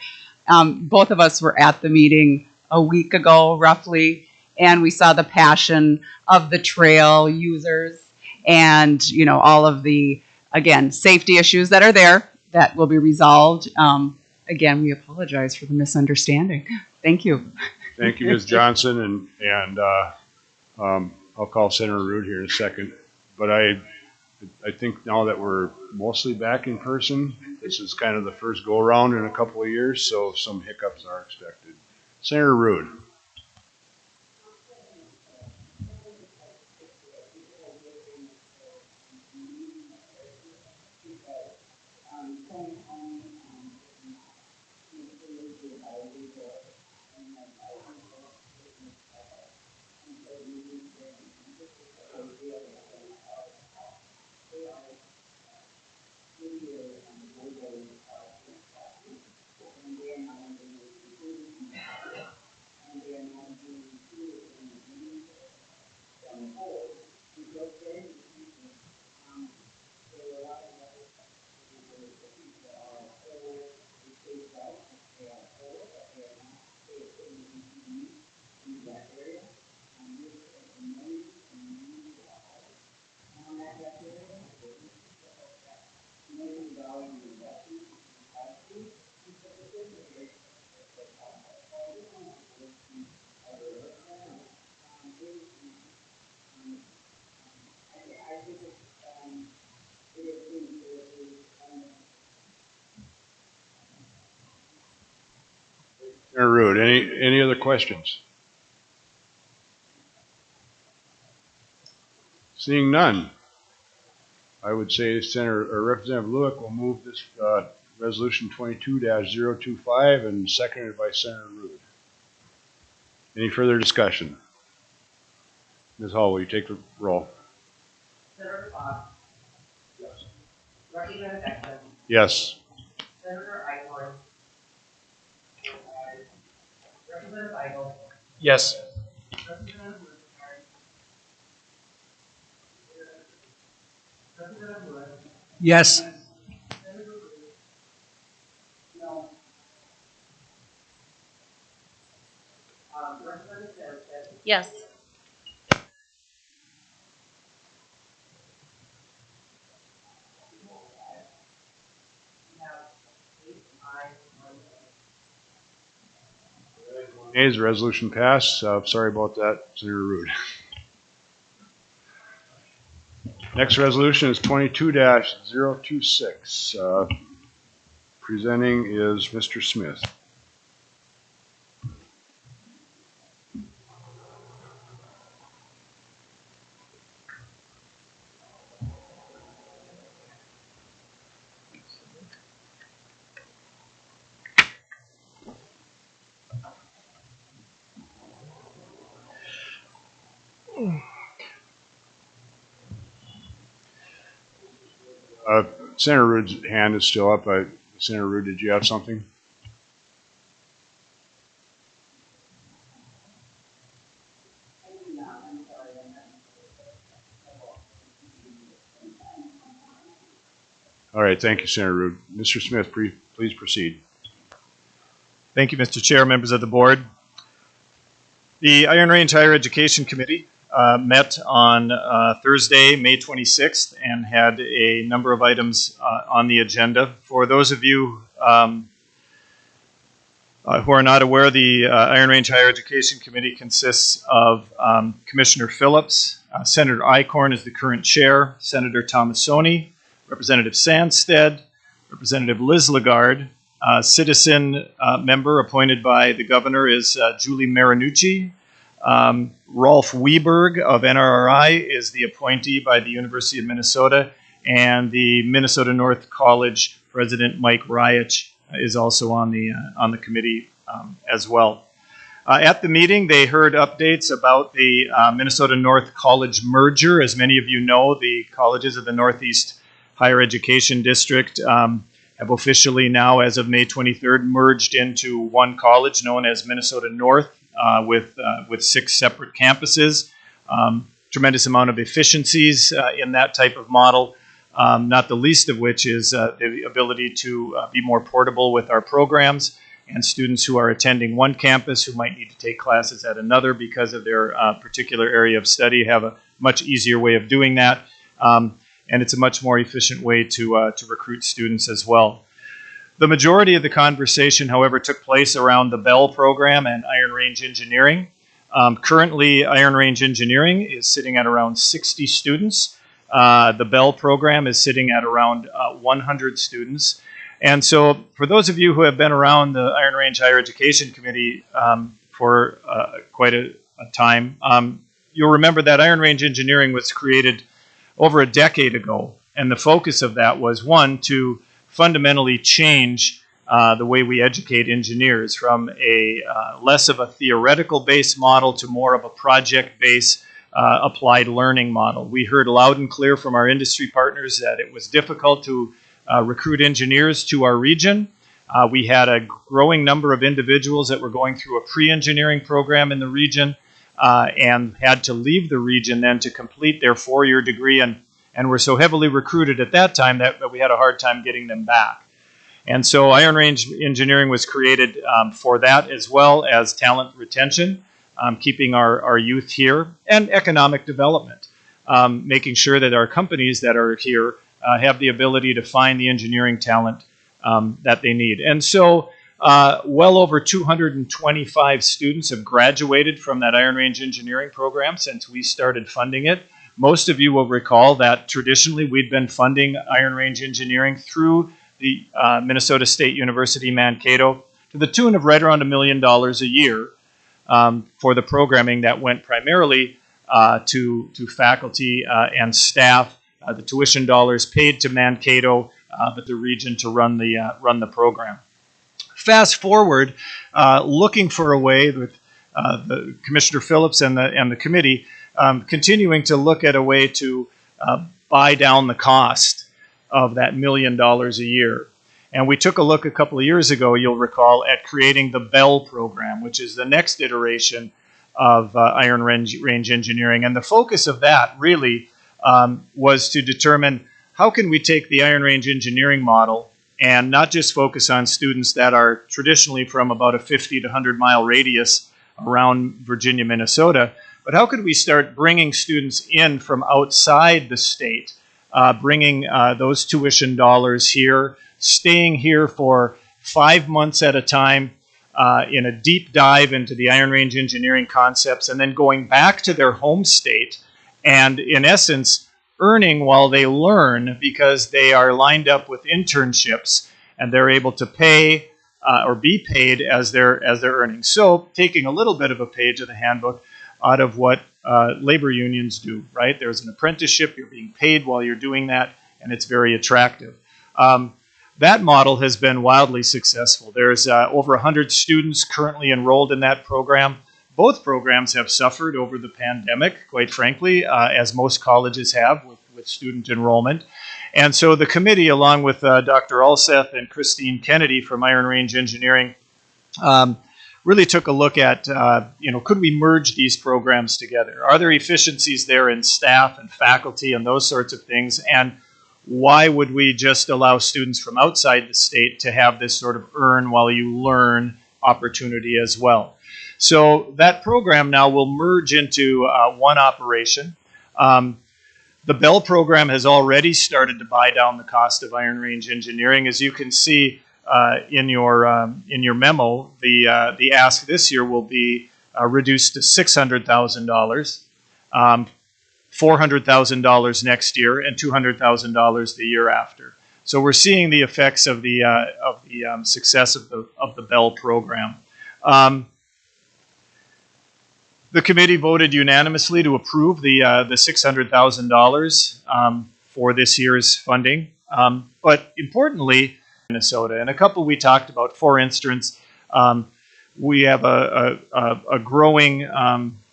both of us were at the meeting a week ago, roughly, and we saw the passion of the trail users and, you know, all of the, again, safety issues that are there that will be resolved. Again, we apologize for the misunderstanding. Thank you. Thank you, Ms. Johnson, and I'll call Senator Rood here in a second. But I think now that we're mostly back in person, this is kind of the first go-around in a couple of years, so some hiccups are expected. Senator Rood. Senator Rood, any other questions? Seeing none, I would say Representative Lewick will move this resolution 22-025 and seconded by Senator Rood. Any further discussion? Ms. Hall, will you take the roll? Senator Fox. Yes. Representative Beckman. Yes. Senator Eichhorn. Representative Eigel. Yes. Representative Lewis. Representative Lewis. Yes. Senator Rood. No. Representative Sanchez. Yes. Ayes, resolution passed. Sorry about that, Senator Rood. Next resolution is 22-026. Presenting is Mr. Smith. Senator Rood's hand is still up. Senator Rood, did you have something? All right, thank you, Senator Rood. Mr. Smith, please proceed. Thank you, Mr. Chair, members of the board. The Iron Range Higher Education Committee met on Thursday, May 26th, and had a number of items on the agenda. For those of you who are not aware, the Iron Range Higher Education Committee consists of Commissioner Phillips, Senator Eichhorn is the current chair, Senator Tomasoni, Representative Sandstead, Representative Liz Lagarde, Citizen member appointed by the governor is Julie Marinucci. Rolf Weberg of NRRI is the appointee by the University of Minnesota, and the Minnesota North College president Mike Ryich is also on the committee as well. At the meeting, they heard updates about the Minnesota North College merger. As many of you know, the colleges of the Northeast Higher Education District have officially now, as of May 23rd, merged into one college known as Minnesota North with 6 separate campuses. Tremendous amount of efficiencies in that type of model, not the least of which is the ability to be more portable with our programs, and students who are attending one campus who might need to take classes at another because of their particular area of study have a much easier way of doing that. And it's a much more efficient way to recruit students as well. The majority of the conversation, however, took place around the Bell program and Iron Range Engineering. Currently, Iron Range Engineering is sitting at around 60 students. The Bell program is sitting at around 100 students. And so for those of you who have been around the Iron Range Higher Education Committee for quite a time, you'll remember that Iron Range Engineering was created over a decade ago. And the focus of that was, one, to fundamentally change the way we educate engineers from a less of a theoretical-based model to more of a project-based applied learning model. We heard loud and clear from our industry partners that it was difficult to recruit engineers to our region. We had a growing number of individuals that were going through a pre-engineering program in the region and had to leave the region then to complete their 4-year degree, and were so heavily recruited at that time that we had a hard time getting them back. And so Iron Range Engineering was created for that, as well as talent retention, keeping our youth here, and economic development, making sure that our companies that are here have the ability to find the engineering talent that they need. And so well over 225 students have graduated from that Iron Range Engineering program since we started funding it. Most of you will recall that traditionally we'd been funding Iron Range Engineering through the Minnesota State University Mankato to the tune of right around $1 million a year for the programming that went primarily to faculty and staff, the tuition dollars paid to Mankato, but the region to run the program. Fast forward, looking for a way with the Commissioner Phillips and the committee continuing to look at a way to buy down the cost of that $1 million a year. And we took a look a couple of years ago, you'll recall, at creating the Bell program, which is the next iteration of Iron Range Engineering. And the focus of that really was to determine how can we take the Iron Range Engineering model and not just focus on students that are traditionally from about a 50 to 100 mile radius around Virginia, Minnesota, but how could we start bringing students in from outside the state, bringing those tuition dollars here, staying here for 5 months at a time in a deep dive into the Iron Range Engineering concepts, and then going back to their home state and, in essence, earning while they learn, because they are lined up with internships and they're able to pay or be paid as they're earning. So taking a little bit of a page of the handbook out of what labor unions do, right? There's an apprenticeship, you're being paid while you're doing that, and it's very attractive. That model has been wildly successful. There's over 100 students currently enrolled in that program. Both programs have suffered over the pandemic, quite frankly, as most colleges have with student enrollment. And so the committee, along with Dr. Alseth and Christine Kennedy from Iron Range Engineering, really took a look at, could we merge these programs together? Are there efficiencies there in staff and faculty and those sorts of things? And why would we just allow students from outside the state to have this sort of earn while you learn opportunity as well? So that program now will merge into one operation. The Bell program has already started to buy down the cost of Iron Range Engineering. As you can see in your memo, the ask this year will be reduced to $600,000, $400,000 next year, and $200,000 the year after. So we're seeing the effects of the success of the Bell program. The committee voted unanimously to approve the $600,000 for this year's funding. But importantly, Minnesota, and a couple we talked about. For instance, we have a growing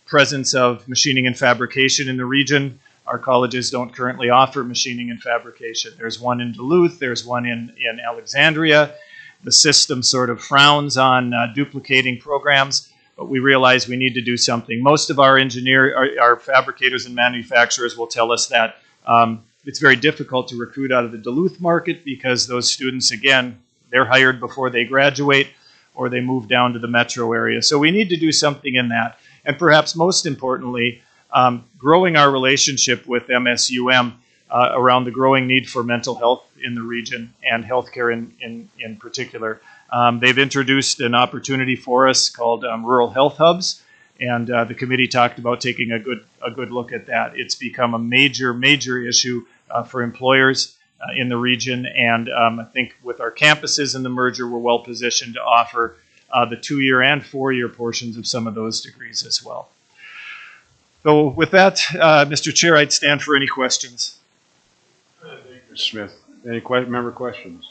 presence of machining and fabrication in the region. Our colleges don't currently offer machining and fabrication. There's one in Duluth, there's one in Alexandria. The system sort of frowns on duplicating programs, but we realize we need to do something. Most of our our fabricators and manufacturers will tell us that it's very difficult to recruit out of the Duluth market because those students, again, they're hired before they graduate or they move down to the metro area. So we need to do something in that. And perhaps most importantly, growing our relationship with MSUM around the growing need for mental health in the region and healthcare in particular. They've introduced an opportunity for us called Rural Health Hubs, and the committee talked about taking a good look at that. It's become a major issue for employers in the region, and I think with our campuses and the merger, we're well positioned to offer the 2-year and 4-year portions of some of those degrees as well. So with that, Mr. Chair, I'd stand for any questions. Thank you, Smith. Any member questions?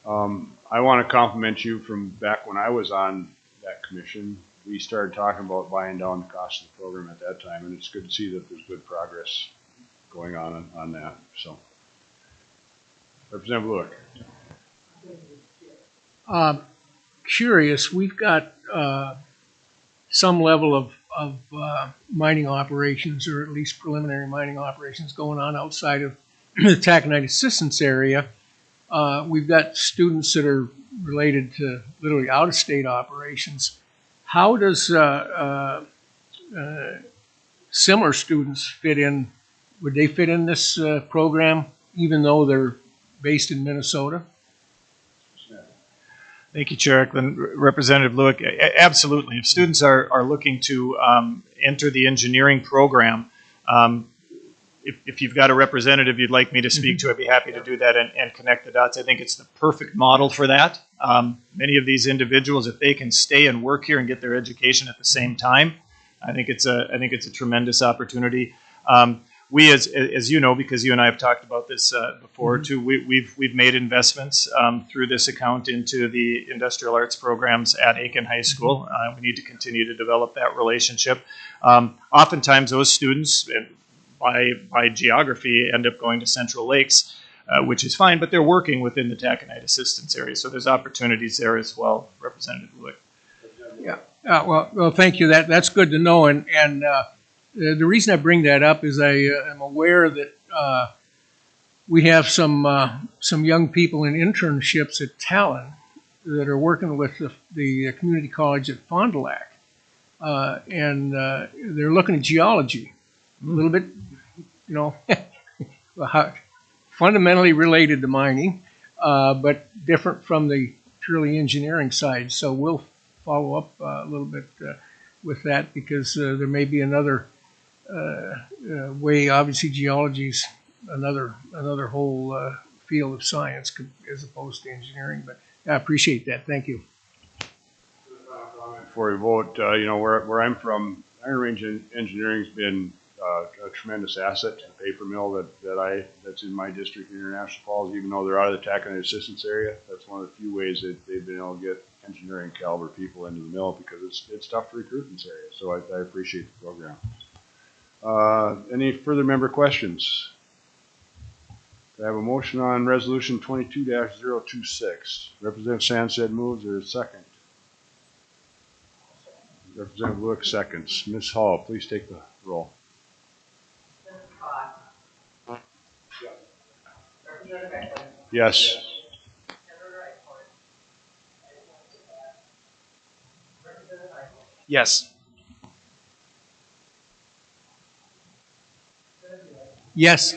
I want to compliment you from back when I was on that commission. We started talking about buying down the cost of the program at that time, and it's good to see that there's good progress going on that. So, Representative Lewick. Curious, we've got some level of mining operations, or at least preliminary mining operations, going on outside of the taconite assistance area. We've got students that are related to literally out-of-state operations. How does similar students fit in? Would they fit in this program even though they're based in Minnesota? Thank you, Chair. Representative Lewick, absolutely. If students are looking to enter the engineering program, if you've got a representative you'd like me to speak to, I'd be happy to do that and connect the dots. I think it's the perfect model for that. Many of these individuals, if they can stay and work here and get their education at the same time, I think it's a tremendous opportunity. We, as you know, because you and I have talked about this before too, we've made investments through this account into the industrial arts programs at Aiken High School. We need to continue to develop that relationship. Oftentimes, those students, by geography, end up going to Central Lakes, which is fine, but they're working within the taconite assistance area, so there's opportunities there as well, Representative Lewick. Yeah. Well, thank you. That's good to know, and the reason I bring that up is I am aware that we have some young people in internships at Talon that are working with the community college at Fond du Lac, and they're looking at geology, a little bit, fundamentally related to mining, but different from the purely engineering side. So we'll follow up a little bit with that, because there may be another way. Obviously, geology's another whole field of science as opposed to engineering. But I appreciate that. Thank you. Before we vote, where I'm from, Iron Range Engineering's been a tremendous asset to the paper mill that's in my district, International Falls. Even though they're out of the taconite assistance area, that's one of the few ways that they've been able to get engineering caliber people into the mill, because it's tough to recruit in this area. So I appreciate the program. Any further member questions? I have a motion on resolution 22-026. Representative Sandsted moves. There is a second. Representative Lewick seconds. Ms. Hall, please take the roll. Yes. Yes. Yes.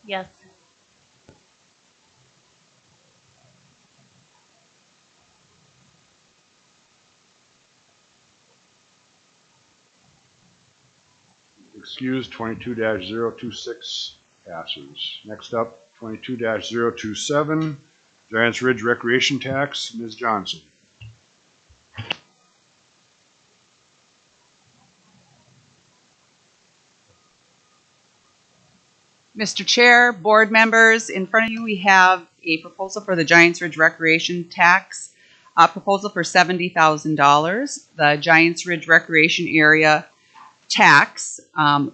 Yes. excused. 22-026 passes. Next up, 22-027, Giants Ridge Recreation Tax. Ms. Johnson. Mr. Chair, board members, in front of you we have a proposal for the Giants Ridge Recreation Tax, a proposal for $70,000. The Giants Ridge Recreation Area tax,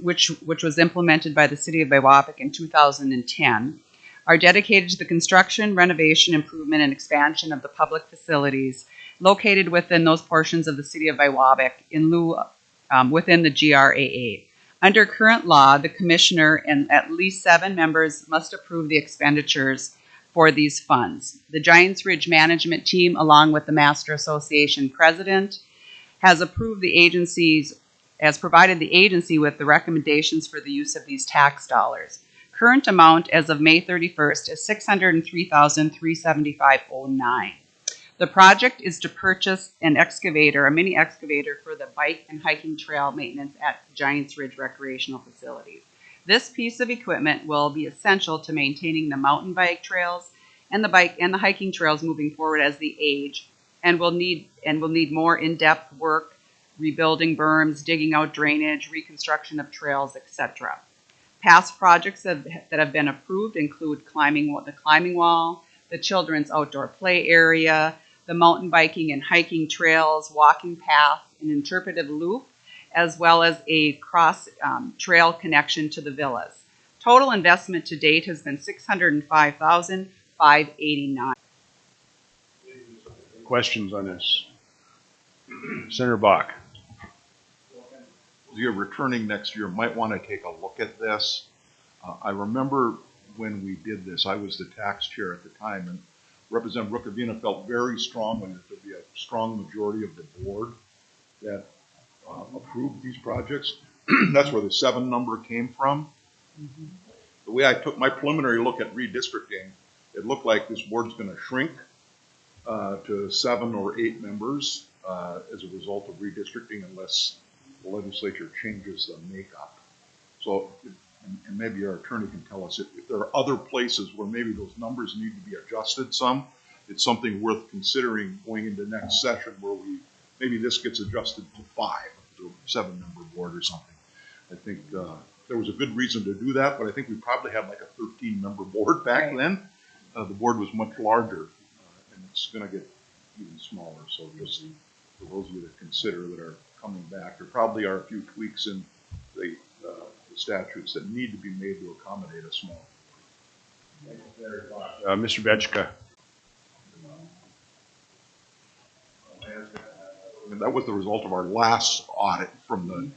which was implemented by the City of Biwabik in 2010, are dedicated to the construction, renovation, improvement, and expansion of the public facilities located within those portions of the City of Biwabik in lieu within the GRAA. Under current law, the commissioner and at least 7 members must approve the expenditures for these funds. The Giants Ridge Management Team, along with the Master Association President, has provided the agency with the recommendations for the use of these tax dollars. Current amount as of May 31st is $603,375.09. The project is to purchase an excavator, a mini excavator for the bike and hiking trail maintenance at Giants Ridge recreational facilities. This piece of equipment will be essential to maintaining the mountain bike trails and the hiking trails moving forward as they age, and will need more in-depth work, rebuilding berms, digging out drainage, reconstruction of trails, etc. Past projects that have been approved include the climbing wall, the children's outdoor play area, the mountain biking and hiking trails, walking path, an interpretive loop, as well as a cross trail connection to the villas. Total investment to date has been $605,589. Questions on this? Senator Bach. As you're returning next year, might want to take a look at this. I remember when we did this, I was the tax chair at the time, and Representative Rukavina felt very strongly that there'd be a strong majority of the board that approved these projects. That's where the 7 number came from. Mm-hmm. The way I took my preliminary look at redistricting, it looked like this board's going to shrink to 7 or 8 members as a result of redistricting, unless the legislature changes the makeup. So, and maybe our attorney can tell us if there are other places where maybe those numbers need to be adjusted some. It's something worth considering going into next session where maybe this gets adjusted to 5, to a 7-member board or something. I think there was a good reason to do that, but I think we probably had like a 13-member board back then. The board was much larger, and it's going to get even smaller. So just for those of you that consider that are coming back, there probably are a few tweaks in the statutes that need to be made to accommodate a small. Mr. Bechka. And that was the result of our last audit from the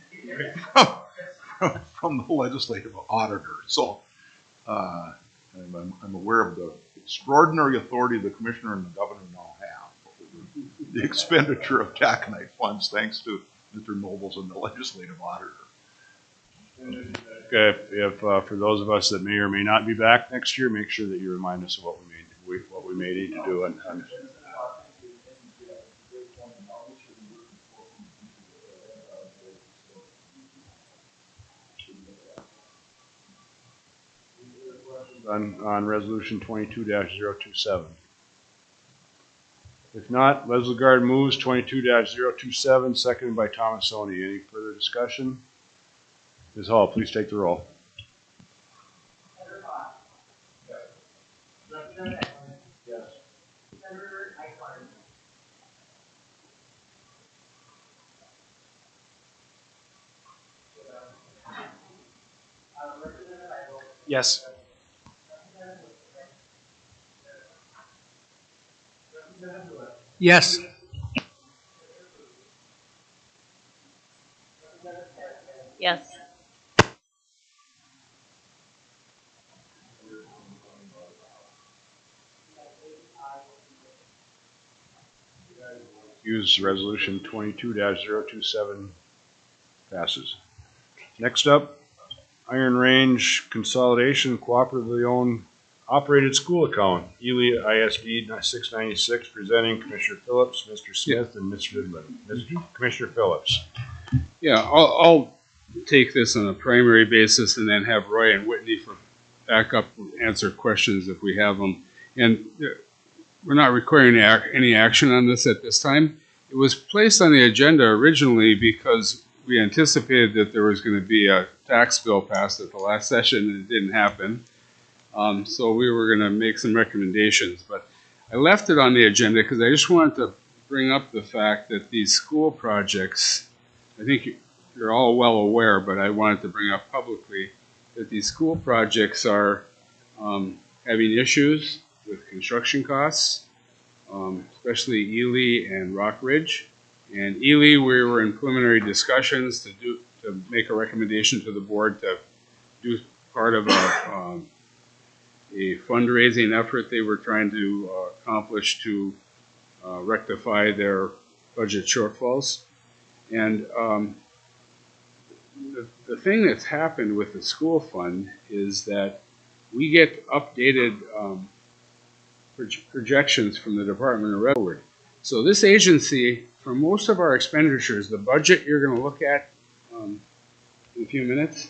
from the legislative auditor. So I'm aware of the extraordinary authority the commissioner and the governor now have over the expenditure of taconite funds, thanks to Mr. Nobles and the legislative auditor. Okay, if for those of us that may or may not be back next year, make sure that you remind us of what we may need to do. And on resolution 22-027. If not, Leslie Gard moves 22-027, seconded by Thomasoni. Any further discussion? Ms. Hall, please take the roll. Yes. Yes. Yes. Use resolution 22-027 passes. Next up, Iron Range Consolidation Cooperatively Owned Operated School Account, Ely ISD 696, presenting Commissioner Phillips, Mr. Smith, and Mr. Midland. Commissioner Phillips. Yeah, I'll take this on a primary basis and then have Roy and Whitney for backup answer questions if we have them. And we're not requiring any action on this at this time. It was placed on the agenda originally because we anticipated that there was going to be a tax bill passed at the last session, and it didn't happen. So we were going to make some recommendations, but I left it on the agenda because I just wanted to bring up the fact that these school projects, I think you're all well aware, but I wanted to bring up publicly that these school projects are having issues with construction costs, especially Ely and Rock Ridge. And Ely, we were in preliminary discussions to make a recommendation to the board to do part of a fundraising effort they were trying to accomplish to rectify their budget shortfalls. And the thing that's happened with the school fund is that we get updated projections from the Department of Revenue. So this agency, for most of our expenditures, the budget you're going to look at in a few minutes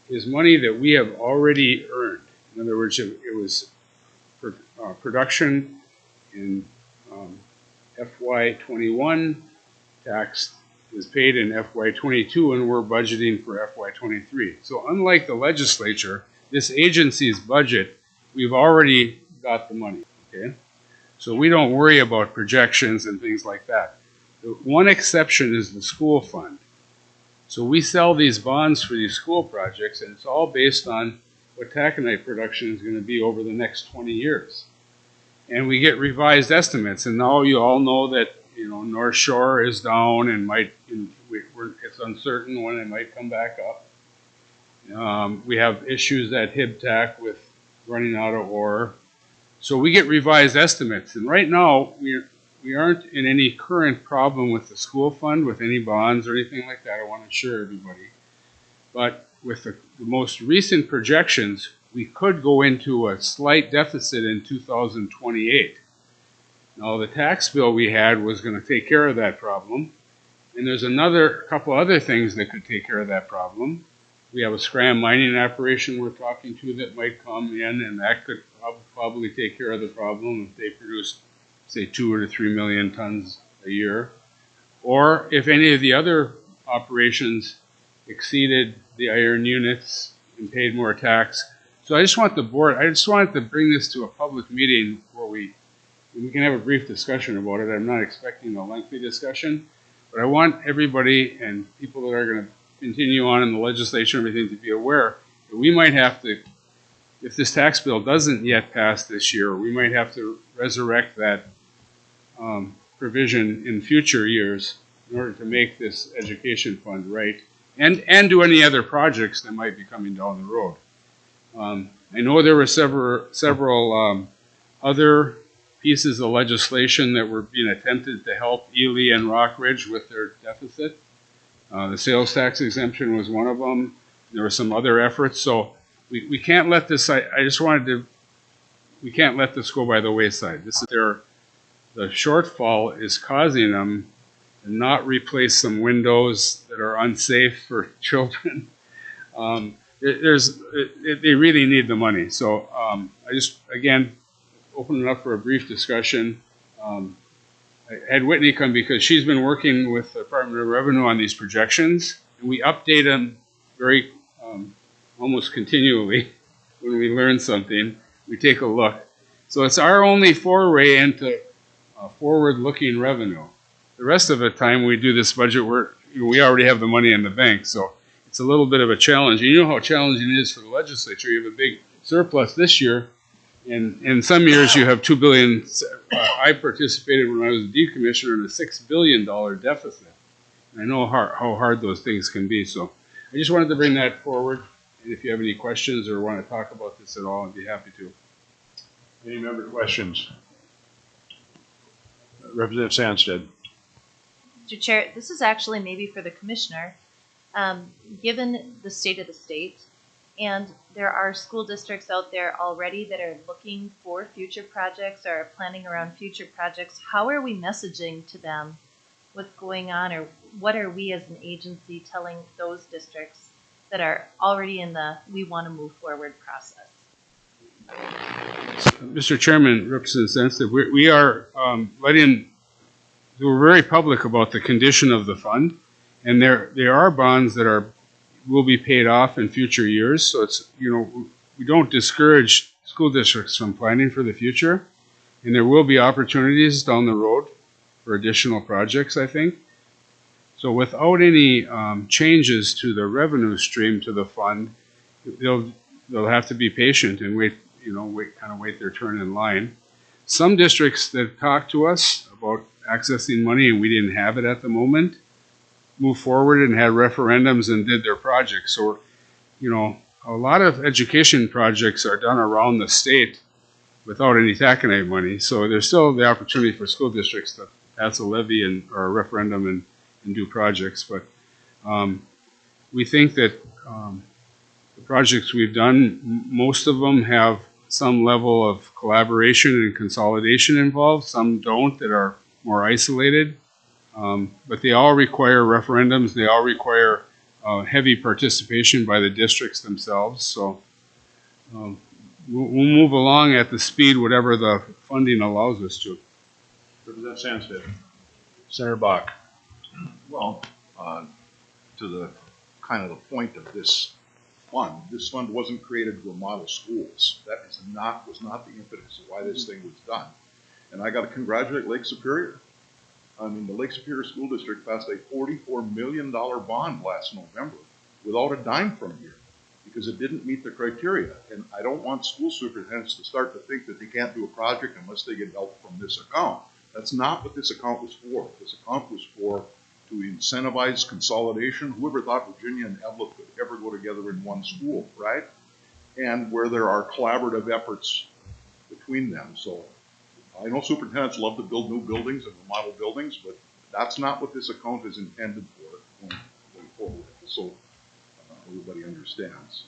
is money that we have already earned. In other words, it was production in FY21, tax is paid in FY22, and we're budgeting for FY23. So unlike the legislature, this agency's budget, we've already got the money, okay? So we don't worry about projections and things like that. The one exception is the school fund. So we sell these bonds for these school projects, and it's all based on what taconite production is going to be over the next 20 years. And we get revised estimates, and now you all know that, you know, North Shore is down and it's uncertain when it might come back up. We have issues at HIBTAC with running out of ore. So we get revised estimates, and right now we aren't in any current problem with the school fund, with any bonds or anything like that. I want to assure everybody. But with the most recent projections, we could go into a slight deficit in 2028. Now, the tax bill we had was going to take care of that problem. And there's another couple other things that could take care of that problem. We have a Scram mining operation we're talking to that might come in, and that could probably take care of the problem if they produce, say, 2 to 3 million tons a year. Or if any of the other operations exceeded the iron units and paid more tax. So I just want the board, I just wanted to bring this to a public meeting where we can have a brief discussion about it. I'm not expecting a lengthy discussion, but I want everybody and people that are going to continue on in the legislature and everything to be aware that we might have to, if this tax bill doesn't yet pass this year, we might have to resurrect that provision in future years in order to make this education fund right, and do any other projects that might be coming down the road. I know there were several other pieces of legislation that were being attempted to help Ely and Rock Ridge with their deficit. The sales tax exemption was one of them. There were some other efforts. So we can't let this, we can't let this go by the wayside. This is the shortfall is causing them to not replace some windows that are unsafe for children. They really need the money. So I just, again, open it up for a brief discussion. I had Whitney come because she's been working with the Department of Revenue on these projections, and we update them very almost continually. When we learn something, we take a look. So it's our only foray into forward-looking revenue. The rest of the time we do this budget, we already have the money in the bank, so it's a little bit of a challenge. You know how challenging it is for the legislature. You have a big surplus this year, and in some years you have $2 billion. I participated when I was a decommissioner in a $6 billion deficit. I know how hard those things can be, so I just wanted to bring that forward. And if you have any questions or want to talk about this at all, I'd be happy to. Any member questions? Representative Sandsted. Mr. Chair, this is actually maybe for the commissioner. Given the state of the state, and there are school districts out there already that are looking for future projects or are planning around future projects, how are we messaging to them what's going on, or what are we as an agency telling those districts that are already in the we want to move forward process? Mr. Chairman, Representative Sensitive, we are we're very public about the condition of the fund, and there are bonds that will be paid off in future years. So it's, we don't discourage school districts from planning for the future, and there will be opportunities down the road for additional projects, I think. So without any changes to the revenue stream to the fund, they'll have to be patient and wait their turn in line. Some districts that talk to us about accessing money and we didn't have it at the moment, moved forward and had referendums and did their projects. So, a lot of education projects are done around the state without any taconite money. So there's still the opportunity for school districts to pass a levy or a referendum and do projects. But we think that the projects we've done, most of them have some level of collaboration and consolidation involved. Some don't, that are more isolated. But they all require referendums. They all require heavy participation by the districts themselves. So we'll move along at the speed whatever the funding allows us to. Representative Sandsted. Senator Bach. Well, to the kind of the point of this fund wasn't created to model schools. That was not the impetus of why this thing was done. And I got to congratulate Lake Superior. I mean, the Lake Superior School District passed a $44 million bond last November without a dime from here because it didn't meet the criteria. And I don't want school superintendents to start to think that they can't do a project unless they get help from this account. That's not what this account was for. This account was for to incentivize consolidation. Whoever thought Virginia and Evelyn could ever go together in one school, right? And where there are collaborative efforts between them. So I know superintendents love to build new buildings and remodel buildings, but that's not what this account is intended for going forward. So everybody understands.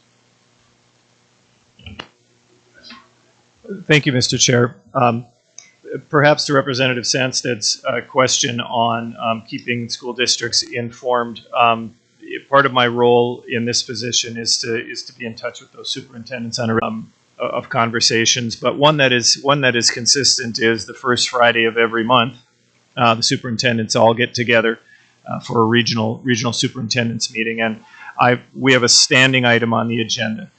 Thank you, Mr. Chair. Perhaps to Representative Sandsted's question on keeping school districts informed. Part of my role in this position is to be in touch with those superintendents on of conversations, but one that is consistent is the first Friday of every month. The superintendents all get together for a regional superintendents meeting, and we have a standing item on the agenda.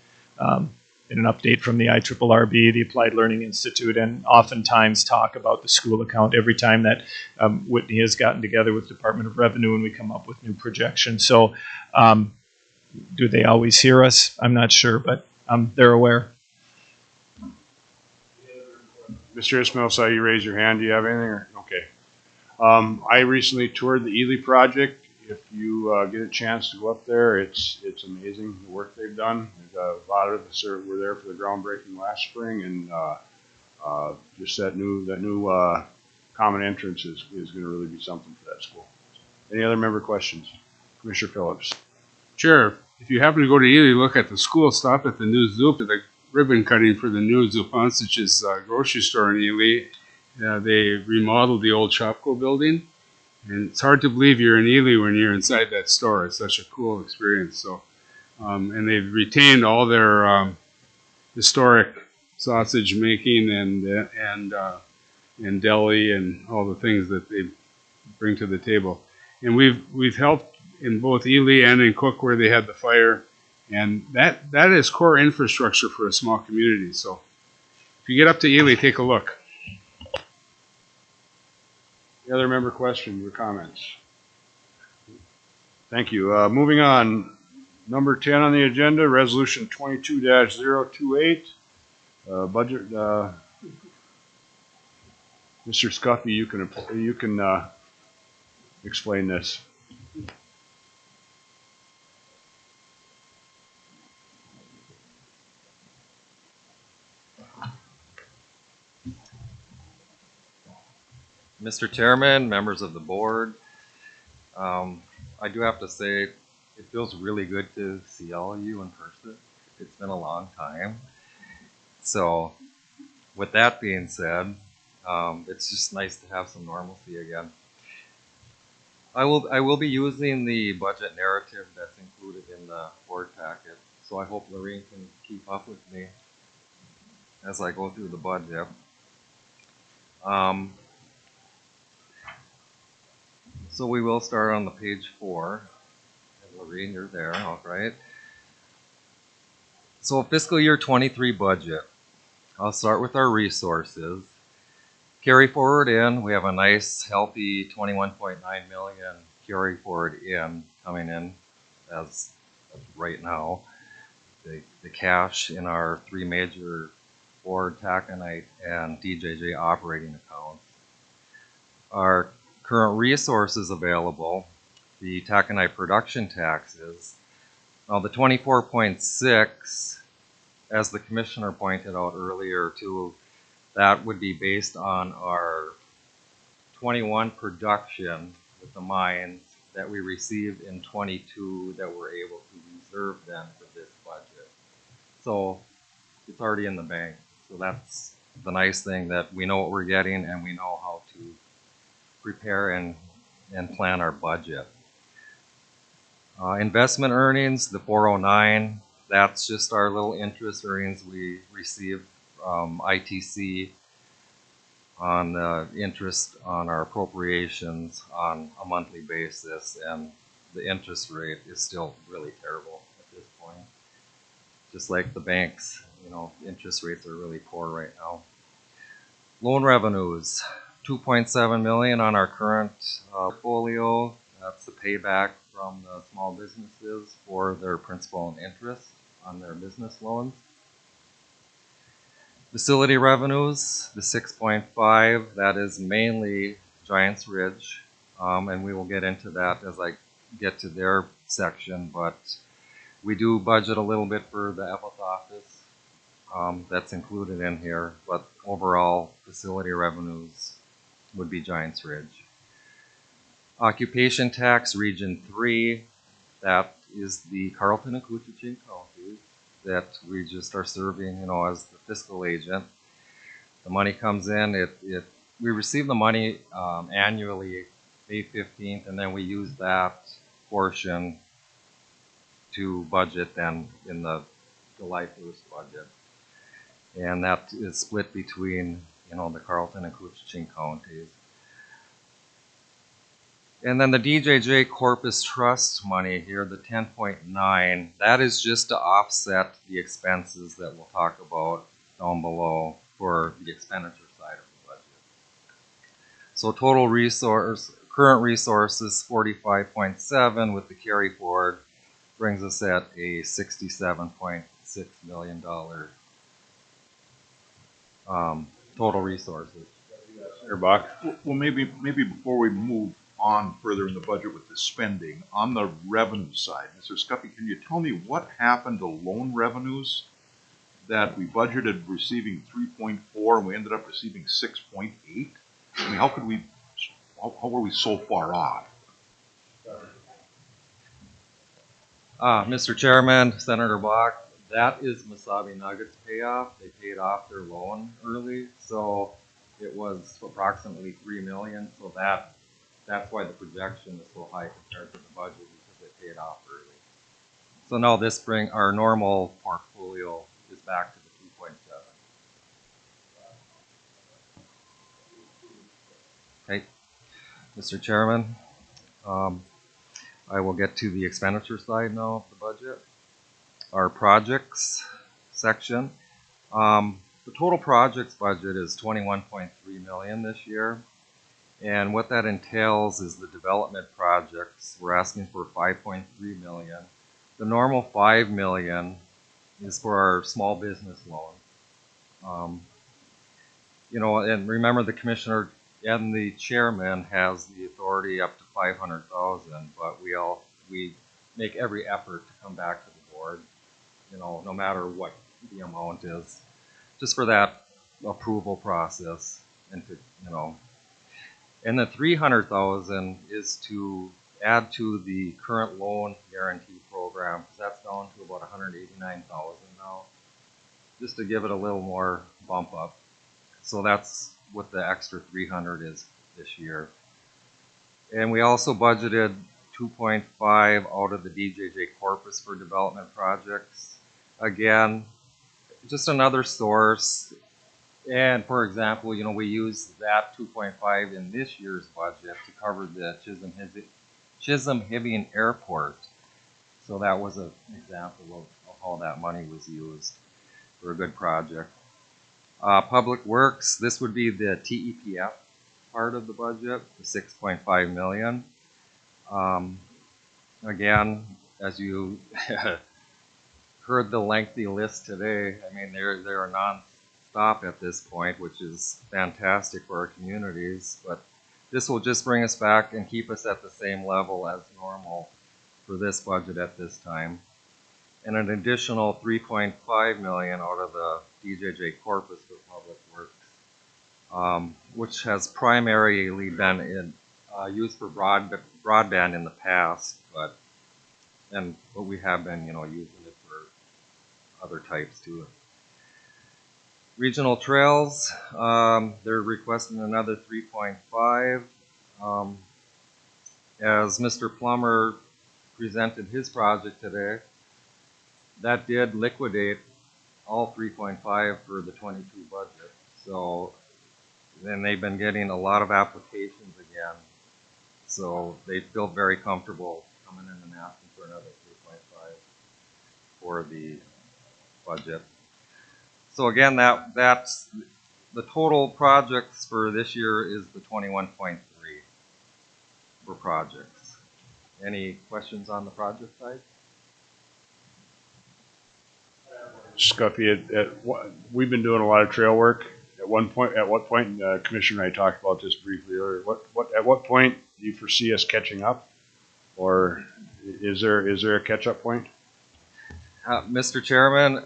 In an update from the IRRB, the Applied Learning Institute, and oftentimes talk about the school account every time that Whitney has gotten together with Department of Revenue and we come up with new projections. So do they always hear us? I'm not sure, but they're aware. Mr. Ismail, saw you raise your hand. Do you have anything? Okay. I recently toured the Ely Project. If you get a chance to go up there, it's amazing the work they've done. A lot of us were there for the groundbreaking last spring, and just that new common entrance is going to really be something for that school. Any other member questions? Commissioner Phillips. Sure. If you happen to go to Ely, look at the school, stop at the new Zoop, the ribbon cutting for the new Zupancich's grocery store in Ely. They remodeled the old Shopko building. And it's hard to believe you're in Ely when you're inside that store. It's such a cool experience. So, and they've retained all their historic sausage making and deli and all the things that they bring to the table. And we've helped in both Ely and in Cook where they had the fire, and that is core infrastructure for a small community. So, if you get up to Ely, take a look. Any other member questions or comments? Thank you. Moving on, number 10 on the agenda, Resolution 22-028, budget. Mr. Scuffy, you can explain this. Mr. Chairman, members of the board, I do have to say it feels really good to see all of you in person. It's been a long time. So with that being said, it's just nice to have some normalcy again. I will be using the budget narrative that's included in the board packet, so I hope Lorraine can keep up with me as I go through the budget. So we will start on the page 4. And Lorraine, you're there, all right. So fiscal year 23 budget. I'll start with our resources. Carry forward in, we have a nice healthy 21.9 million carry forward in coming in as of right now. The cash in our 3 major board, taconite, and DJJ operating accounts. Our current resources available, the taconite production taxes. Now the 24.6, as the commissioner pointed out earlier too, that would be based on our 21 production with the mines that we received in 22 that we're able to reserve then for this budget. So it's already in the bank. So that's the nice thing, that we know what we're getting and we know how to prepare and plan our budget. Investment earnings, the 409, that's just our little interest earnings we receive from ITC on the interest on our appropriations on a monthly basis, and the interest rate is still really terrible at this point. Just like the banks, you know, interest rates are really poor right now. Loan revenues, 2.7 million on our current portfolio. That's the payback from the small businesses for their principal and interest on their business loans. Facility revenues, the 6.5, that is mainly Giants Ridge, and we will get into that as I get to their section, but we do budget a little bit for the Epith office. That's included in here, but overall facility revenues would be Giants Ridge. Occupation tax, Region 3, that is the Carlton and Coochin counties that we just are serving, you know, as the fiscal agent. The money comes in, we receive the money annually, May 15th, and then we use that portion to budget then in the July 1st budget. And that is split between, you know, the Carlton and Coochin counties. And then the DJJ Corpus Trust money here, the 10.9, that is just to offset the expenses that we'll talk about down below for the expenditure side of the budget. So total current resources, 45.7 with the carry forward, brings us at a $67.6 million total resources. Here, Bach. Well, maybe before we move on further in the budget with the spending, on the revenue side, Mr. Scuffy, can you tell me what happened to loan revenues that we budgeted receiving 3.4 and we ended up receiving 6.8? I mean, how were we so far off? Mr. Chairman, Senator Bach, that is Mesabi Nuggets payoff. They paid off their loan early, so it was approximately $3 million. So that's why the projection is so high compared to the budget, because they paid off early. So now our normal portfolio is back to the 2.7. Okay, Mr. Chairman, I will get to the expenditure side now of the budget. Our projects section. The total projects budget is $21.3 million this year. And what that entails is the development projects. We're asking for $5.3 million. The normal $5 million is for our small business loan. You know, and remember the commissioner and the chairman has the authority up to $500,000, but we make every effort to come back to the board, you know, no matter what the amount is, just for that approval process and to, you know. And the $300,000 is to add to the current loan guarantee program, because that's down to about $189,000 now, just to give it a little more bump up. So that's what the extra $300,000 is this year. And we also budgeted 2.5 out of the DJJ corpus for development projects. Again, just another source. And for example, you know, we used that 2.5 in this year's budget to cover the Chisholm-Hibbing Airport. So that was an example of how that money was used for a good project. Public Works, this would be the TEPF part of the budget, the 6.5 million. Again, as you heard the lengthy list today, I mean, they're non-stop at this point, which is fantastic for our communities, but this will just bring us back and keep us at the same level as normal for this budget at this time. And an additional 3.5 million out of the DJJ corpus for Public Works, which has primarily been used for broadband in the past, but we have been, you know, using it for other types too. Regional Trails, they're requesting another 3.5. As Mr. Plummer presented his project today, that did liquidate all 3.5 for the 22 budget. So then they've been getting a lot of applications again. So they feel very comfortable coming in and asking for another 3.5 for the budget. So again, that's the total projects for this year is the 21.3 for projects. Any questions on the project side? Scuffy, we've been doing a lot of trail work. At what point, Commissioner and I talked about this briefly earlier. At what point do you foresee us catching up, or is there a catch-up point? Mr. Chairman,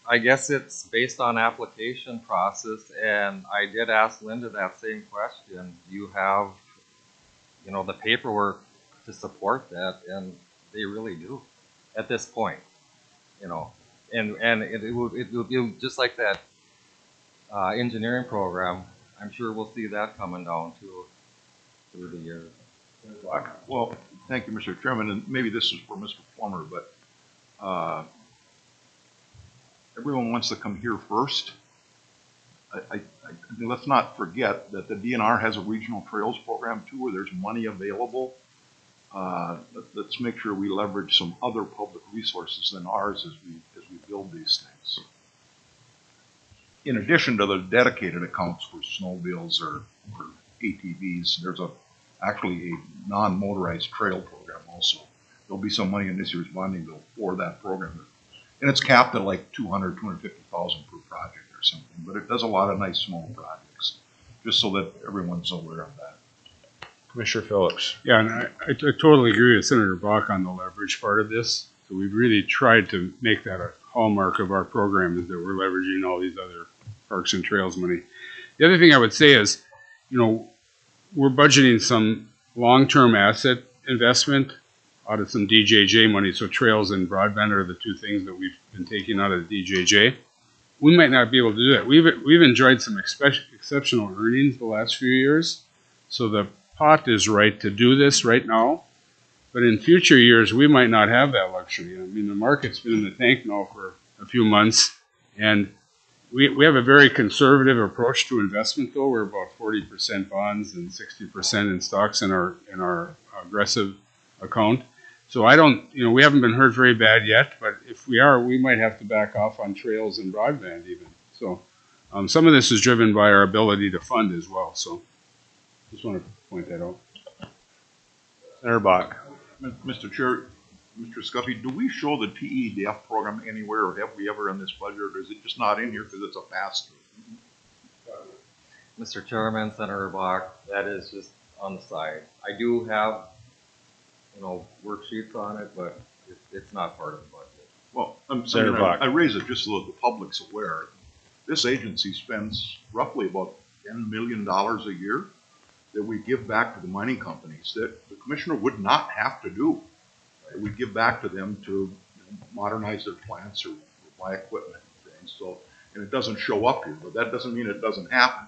I guess it's based on application process, and I did ask Linda that same question. Do you have, you know, the paperwork to support that? And they really do at this point, you know. And it will just like that engineering program. I'm sure we'll see that coming down too through the year. Well, thank you, Mr. Chairman, and maybe this is for Mr. Plummer, but everyone wants to come here first. Let's not forget that the DNR has a regional trails program too, where there's money available. Let's make sure we leverage some other public resources than ours as we build these things. In addition to the dedicated accounts for snowmobiles or ATVs, there's actually a non-motorized trail program also. There'll be some money in this year's bonding bill for that program. And it's capped at like 250,000 per project or something, but it does a lot of nice small projects, just so that everyone's aware of that. Commissioner Phillips. Yeah, and I totally agree with Senator Bach on the leverage part of this. So we've really tried to make that a hallmark of our program, is that we're leveraging all these other parks and trails money. The other thing I would say is, you know, we're budgeting some long-term asset investment out of some DJJ money. So trails and broadband are the two things that we've been taking out of the DJJ. We might not be able to do that. We've enjoyed some exceptional earnings the last few years. So the pot is right to do this right now. But in future years, we might not have that luxury. I mean, the market's been in the tank now for a few months, and we have a very conservative approach to investment, though. We're about 40% bonds and 60% in stocks in our aggressive account. So I don't, you know, we haven't been hurt very bad yet, but if we are, we might have to back off on trails and broadband even. So some of this is driven by our ability to fund as well. So just want to point that out. Senator Bach. Mr. Chair, Mr. Scuffy, do we show the TEDF program anywhere, or have we ever in this budget, or is it just not in here because it's a pass-through? Mr. Chairman, Senator Bach, that is just on the side. I do have, you know, worksheets on it, but it's not part of the budget. Well, I raise it just so that the public's aware. This agency spends roughly about $10 million a year that we give back to the mining companies that the commissioner would not have to do. We give back to them to modernize their plants or buy equipment and things. So, and it doesn't show up here, but that doesn't mean it doesn't happen.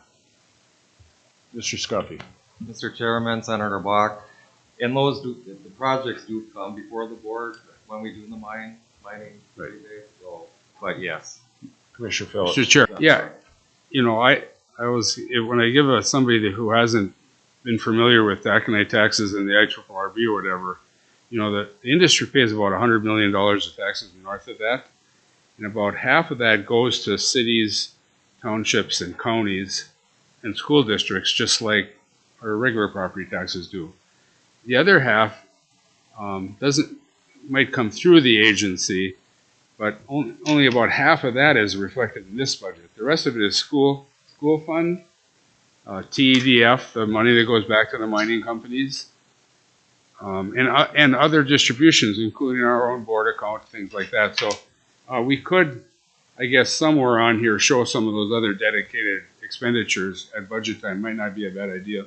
Mr. Scuffy. Mr. Chairman, Senator Bach, and the projects do come before the board when we do the mining rebate, so, but yes. Commissioner Phillips. Mr. Chair, yeah, when I give somebody who hasn't been familiar with taconite taxes and the IRRB or whatever, the industry pays about $100 million of taxes north of that, and about half of that goes to cities, townships, and counties and school districts, just like our regular property taxes do. The other half might come through the agency, but only about half of that is reflected in this budget. The rest of it is school fund, TEDF, the money that goes back to the mining companies, and other distributions, including our own board account, things like that. So we could, I guess, somewhere on here show some of those other dedicated expenditures at budget time. Might not be a bad idea.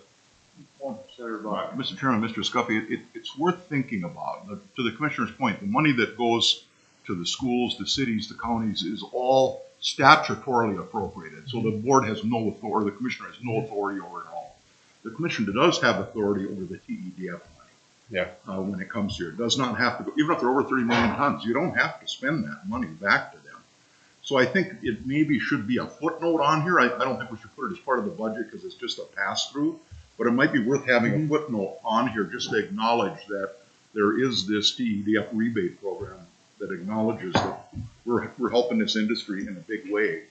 Mr. Chairman, Mr. Scuffy, it's worth thinking about. To the Commissioner's point, the money that goes to the schools, the cities, the counties is all statutorily appropriated. So the board has no authority, the Commissioner has no authority over it all. The Commissioner does have authority over the TEDF money. Yeah. When it comes here. It does not have to go, even if they're over 30 million tons, you don't have to spend that money back to them. So I think it maybe should be a footnote on here. I don't think we should put it as part of the budget because it's just a pass-through. But it might be worth having a footnote on here just to acknowledge that there is this TEDF rebate program that acknowledges that we're helping this industry in a big way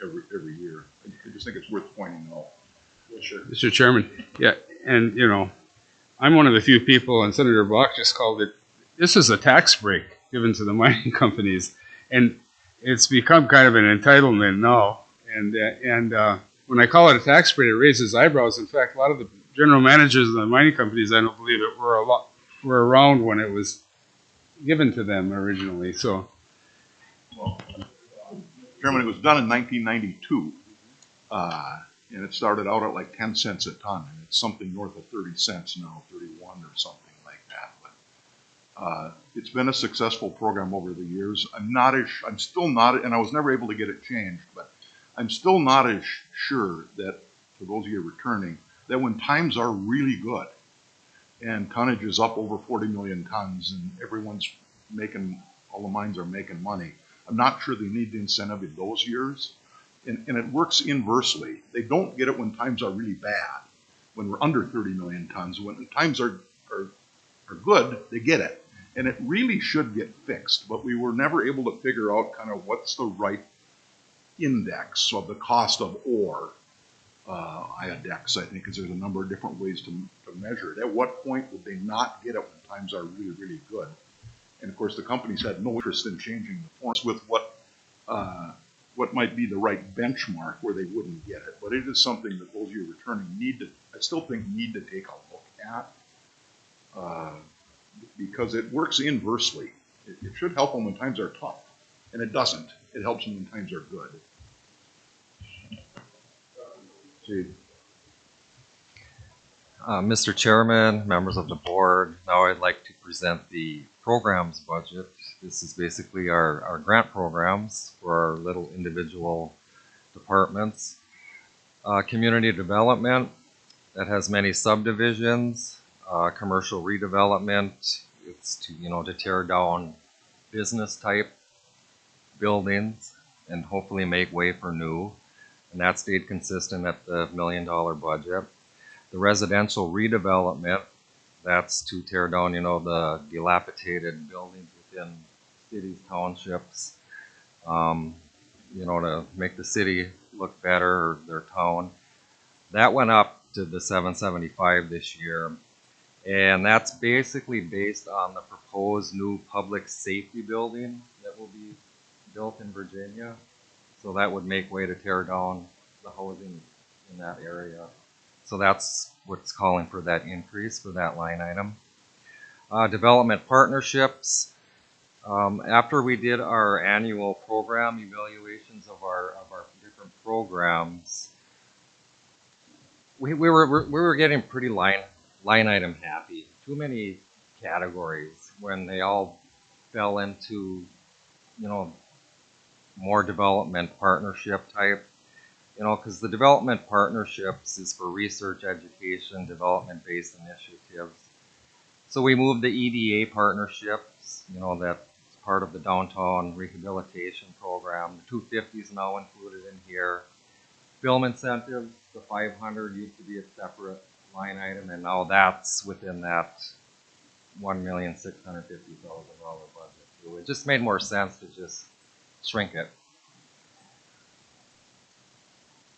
every year. I just think it's worth pointing out. Yeah, sure. Mr. Chairman, yeah, and I'm one of the few people, and Senator Bach just called it, this is a tax break given to the mining companies, and it's become kind of an entitlement now, and when I call it a tax break, it raises eyebrows. In fact, a lot of the general managers of the mining companies, I don't believe it, were around when it was given to them originally. So, well, Chairman, it was done in 1992, and it started out at like 10 cents a ton, and it's something north of 30 cents now, 31 or something like that. But it's been a successful program over the years. I'm still not, and I was never able to get it changed, but I'm still not as sure that, for those of you returning, that when times are really good and tonnage is up over 40 million tons and all the mines are making money, I'm not sure they need the incentive in those years. And it works inversely. They don't get it when times are really bad, when we're under 30 million tons. When times are good, they get it. And it really should get fixed, but we were never able to figure out kind of what's the right index of the cost of ore, IODEX, I think, because there's a number of different ways to measure it. At what point would they not get it when times are really, really good? And of course, the companies had no interest in changing the forms with what might be the right benchmark where they wouldn't get it. But it is something that those of you returning need to take a look at, because it works inversely. It should help them when times are tough, and it doesn't. It helps them when times are good. Mr. Chairman, members of the board, now I'd like to present the programs budget. This is basically our grant programs for our little individual departments. Community development, that has many subdivisions. Commercial redevelopment, it's to tear down business type buildings and hopefully make way for new. And that stayed consistent at the $1 million budget. The residential redevelopment, that's to tear down, the dilapidated buildings within cities, townships, to make the city look better, or their town. That went up to the $775 this year. And that's basically based on the proposed new public safety building that will be built in Virginia. So that would make way to tear down the housing in that area. So that's what's calling for that increase for that line item. Development partnerships. After we did our annual program evaluations of our different programs, we were getting pretty line item happy. Too many categories when they all fell into more development partnership type. You know, because the development partnerships is for research, education, development-based initiatives. So we moved the EDA partnerships, you know, that's part of the downtown rehabilitation program. The 250 is now included in here. Film incentives, the 500 used to be a separate line item, and now that's within that $1,650,000 budget. So it just made more sense to just shrink it.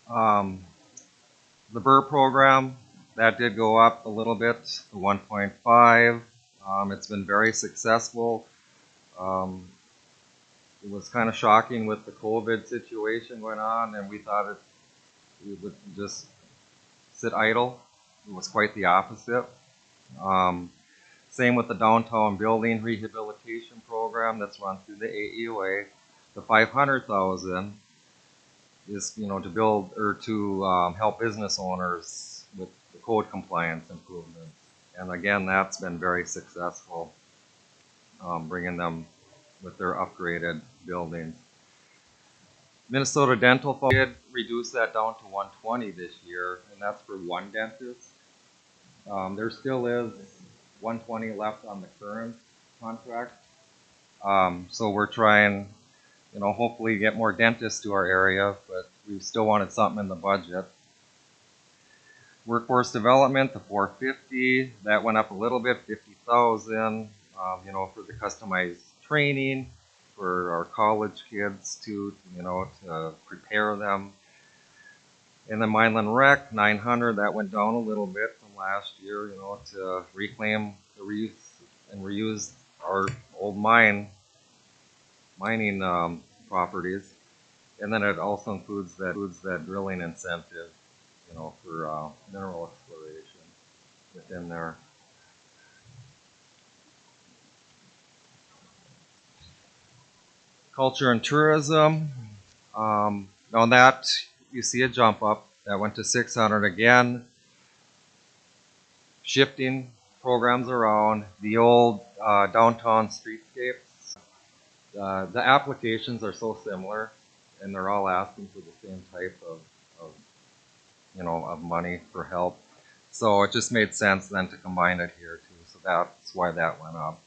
The BRR program, that did go up a little bit to 1.5. It's been very successful. It was kind of shocking with the COVID situation going on, and we thought we would just sit idle. It was quite the opposite. Same with the downtown building rehabilitation program that's run through the AEOA. The $500,000 is, you know, to build or to help business owners with the code compliance improvements. And again, that's been very successful, bringing them with their upgraded buildings. Minnesota Dental Fund did reduce that down to 120 this year, and that's for one dentist. There still is 120 left on the current contract. So we're trying, you know, hopefully get more dentists to our area, but we still wanted something in the budget. Workforce development, the 450, that went up a little bit, 50,000, you know, for the customized training for our college kids to, you know, to prepare them. And then Mineland Rec, 900, that went down a little bit from last year, you know, to reclaim, reuse our old mining properties. And then it also includes that drilling incentive, you know, for mineral exploration within there. Culture and tourism, on that you see a jump up. That went to 600 again. Shifting programs around. The old downtown streetscapes. The applications are so similar, and they're all asking for the same type of you know, of money for help. So it just made sense then to combine it here too. So that's why that went up.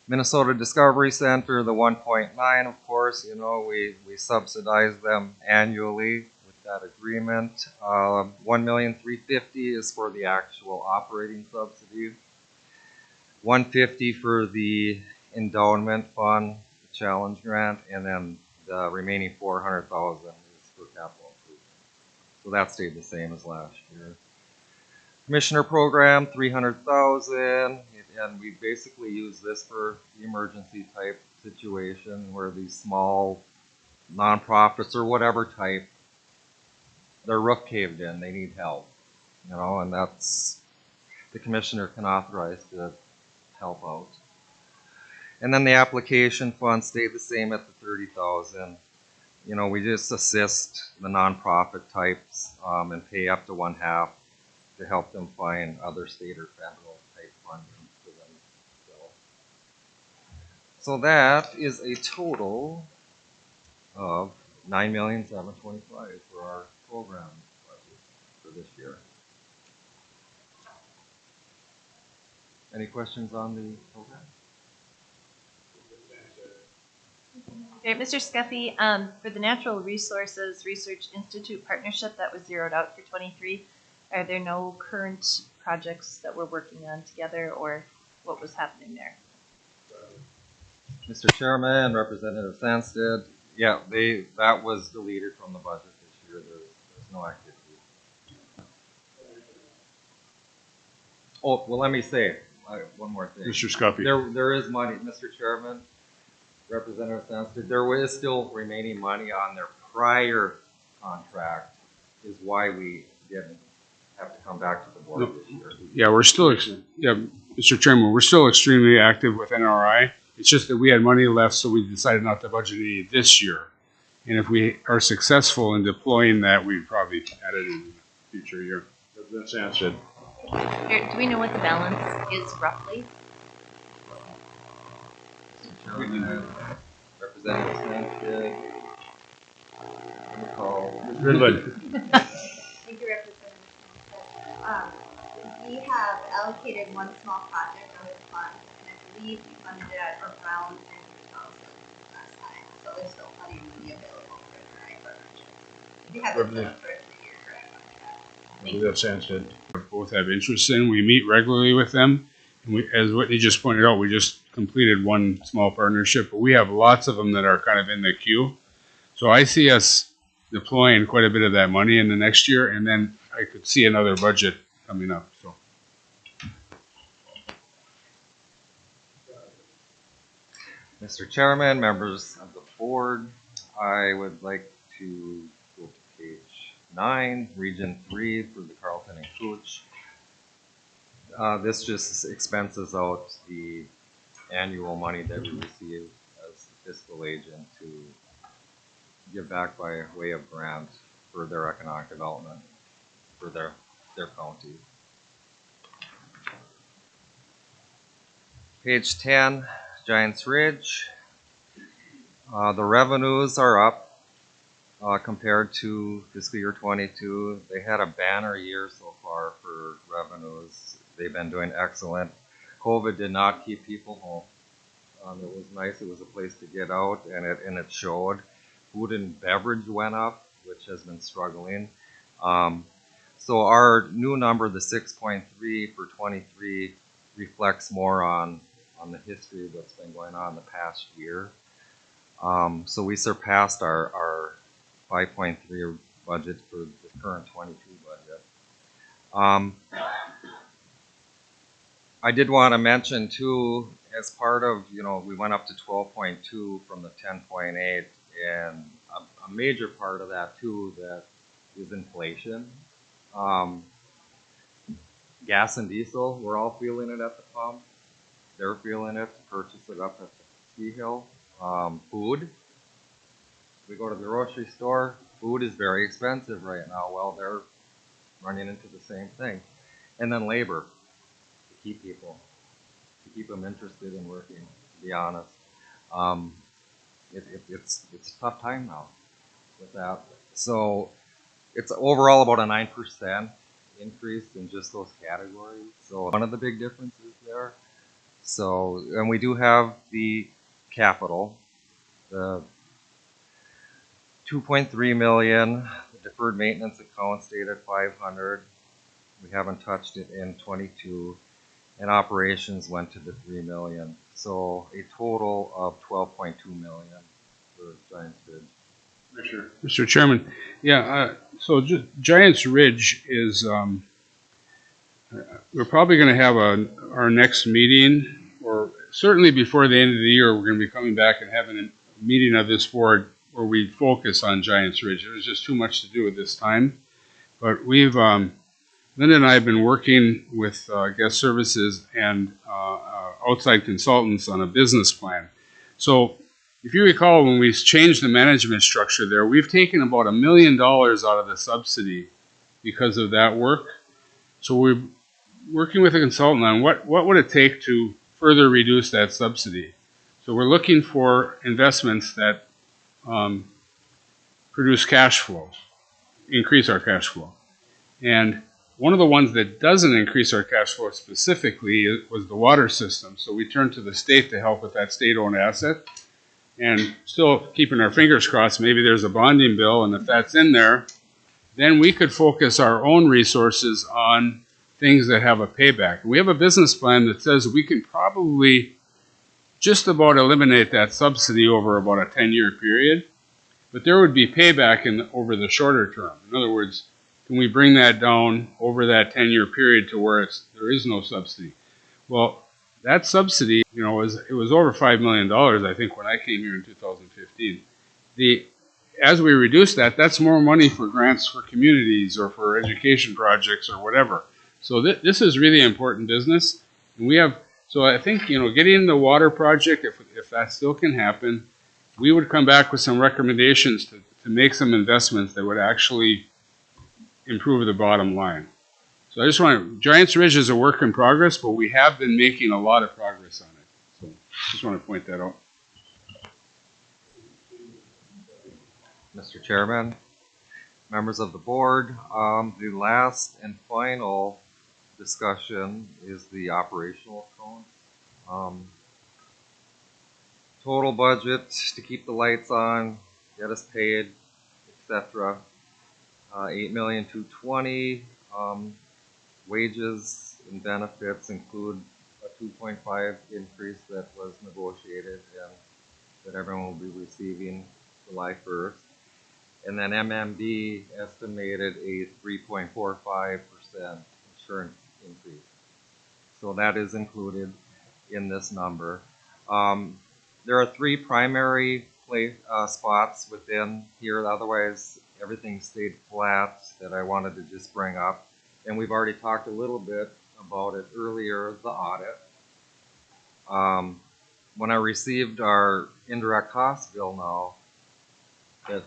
Minnesota Discovery Center, the 1.9, of course, you know, we subsidize them annually with that agreement. 1,350,000 is for the actual operating subsidy. 150 for the endowment fund, the challenge grant, and then the remaining 400,000 is for capital improvement. So that stayed the same as last year. Commissioner program, 300,000, and we basically use this for the emergency type situation where these small nonprofits or whatever type, their roof caved in, they need help, you know, and that's, the commissioner can authorize to help out. And then the application fund stayed the same at the 30,000. You know, we just assist the nonprofit types and pay up to 1/2 to help them find other state or federal type funding for them. So that is a total of $9,725,000 for our program budget for this year. Any questions on the program? Okay, Mr. Scuffy, for the Natural Resources Research Institute partnership that was zeroed out for 23, are there no current projects that we're working on together, or what was happening there? Mr. Chairman, Representative Sandsted, yeah, that was deleted from the budget this year. There's no activity. Oh, well, let me say one more thing. Mr. Scuffy. There is money, Mr. Chairman, Representative Sandsted, there is still remaining money on their prior contract, is why we didn't have to come back to the board this year. Yeah, Mr. Chairman, we're still extremely active with NRI. It's just that we had money left, so we decided not to budget any this year. And if we are successful in deploying that, we'd probably add it in the future year. That's answered. Here, do we know what the balance is roughly? Mr. Chairman, Representative Sandsted, Goodland. Thank you, Representative. We have allocated one small project under the fund, and I believe we funded it at around 90,000 last time, so there's still plenty of money available for the right project. We have it set up for 3 years, correct? I believe that sounds good. Both have interest in. We meet regularly with them. And we, as Whitney just pointed out, we just completed one small partnership, but we have lots of them that are kind of in the queue. So I see us deploying quite a bit of that money in the next year, and then I could see another budget coming up. So. Mr. Chairman, members of the board, I would like to go to page 9, Region 3 for the Carlton and Cooch. This just expenses out the annual money that we receive as the fiscal agent to give back by way of grant for their economic development for their county. Page 10, Giants Ridge. The revenues are up compared to fiscal year 22. They had a banner year so far for revenues. They've been doing excellent. COVID did not keep people home. It was nice. It was a place to get out, and it showed. Food and beverage went up, which has been struggling. So our new number, the 6.3 for 23, reflects more on the history of what's been going on the past year. So we surpassed our 5.3 budget for the current 22 budget. I did want to mention too, as part of, we went up to 12.2 from the 10.8, and a major part of that too, that is inflation. Gas and diesel, we're all feeling it at the pump. They're feeling it to purchase it up at the ski hill. Food, we go to the grocery store, food is very expensive right now. Well, they're running into the same thing. And then labor, to keep people, to keep them interested in working, to be honest. It's a tough time now with that. So it's overall about a 9% increase in just those categories. So one of the big differences there. So, and we do have the capital, the 2.3 million, the deferred maintenance account stayed at 500. We haven't touched it in 22, and operations went to the 3 million. So a total of 12.2 million for Giants Ridge. Mr. Chairman, yeah, so Giants Ridge is, we're probably going to have our next meeting, or certainly before the end of the year, we're going to be coming back and having a meeting of this board where we focus on Giants Ridge. There's just too much to do at this time. But we've, Linda and I have been working with guest services and outside consultants on a business plan. So if you recall, when we changed the management structure there, we've taken about $1 million out of the subsidy because of that work. So we're working with a consultant on what would it take to further reduce that subsidy. So we're looking for investments that produce cash flow, increase our cash flow. And one of the ones that doesn't increase our cash flow specifically was the water system. So we turned to the state to help with that state-owned asset. And still keeping our fingers crossed, maybe there's a bonding bill, and if that's in there, then we could focus our own resources on things that have a payback. We have a business plan that says we can probably just about eliminate that subsidy over about a 10-year period, but there would be payback over the shorter term. In other words, can we bring that down over that 10-year period to where there is no subsidy? Well, that subsidy, it was over $5 million, I think, when I came here in 2015. As we reduce that, that's more money for grants for communities or for education projects or whatever. So this is really important business. And we have, so I think, getting the water project, if that still can happen, we would come back with some recommendations to make some investments that would actually improve the bottom line. So Giants Ridge is a work in progress, but we have been making a lot of progress on it. So just want to point that out. Mr. Chairman, members of the board, the last and final discussion is the operational account. Total budget to keep the lights on, get us paid, etc. 8,220,000. Wages and benefits include a 2.5 increase that was negotiated and that everyone will be receiving July 1st. And then MMB estimated a 3.45% insurance increase. So that is included in this number. There are three primary spots within here. Otherwise, everything stayed flat that I wanted to just bring up. And we've already talked a little bit about it earlier, the audit. When I received our indirect cost bill now, that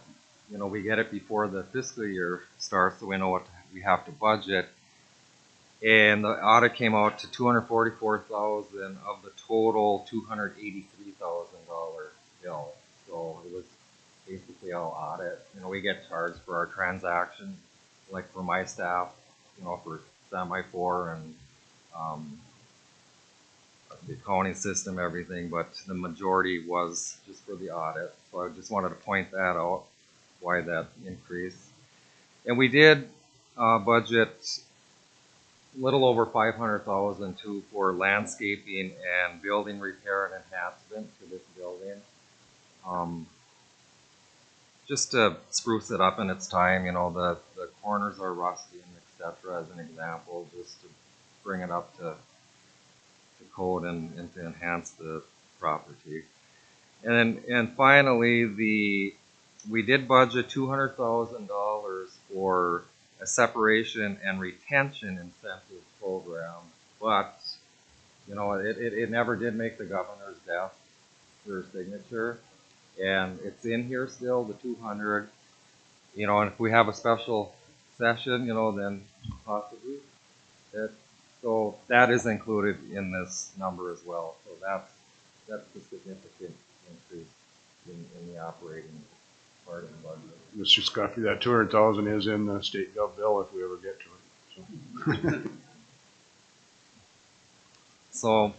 we get it before the fiscal year starts, so we know what we have to budget. And the audit came out to $244,000 of the total $283,000 bill. So it was basically all audit. We get charged for our transactions, like for my staff, for Semi4 and the accounting system, everything, but the majority was just for the audit. So I just wanted to point that out, why that increased. And we did budget a little over $500,000 too for landscaping and building repair and enhancement to this building. Just to spruce it up in its time, the corners are rusty and etc. as an example, just to bring it up to code and to enhance the property. And finally, we did budget $200,000 for a separation and retention incentive program, but it never did make the governor's desk for signature, and it's in here still, the 200. And if we have a special session, then possibly that. So that is included in this number as well. So that's a significant increase in the operating part of the budget. Mr. Scuffy, that 200,000 is in the state gov bill if we ever get to it. So,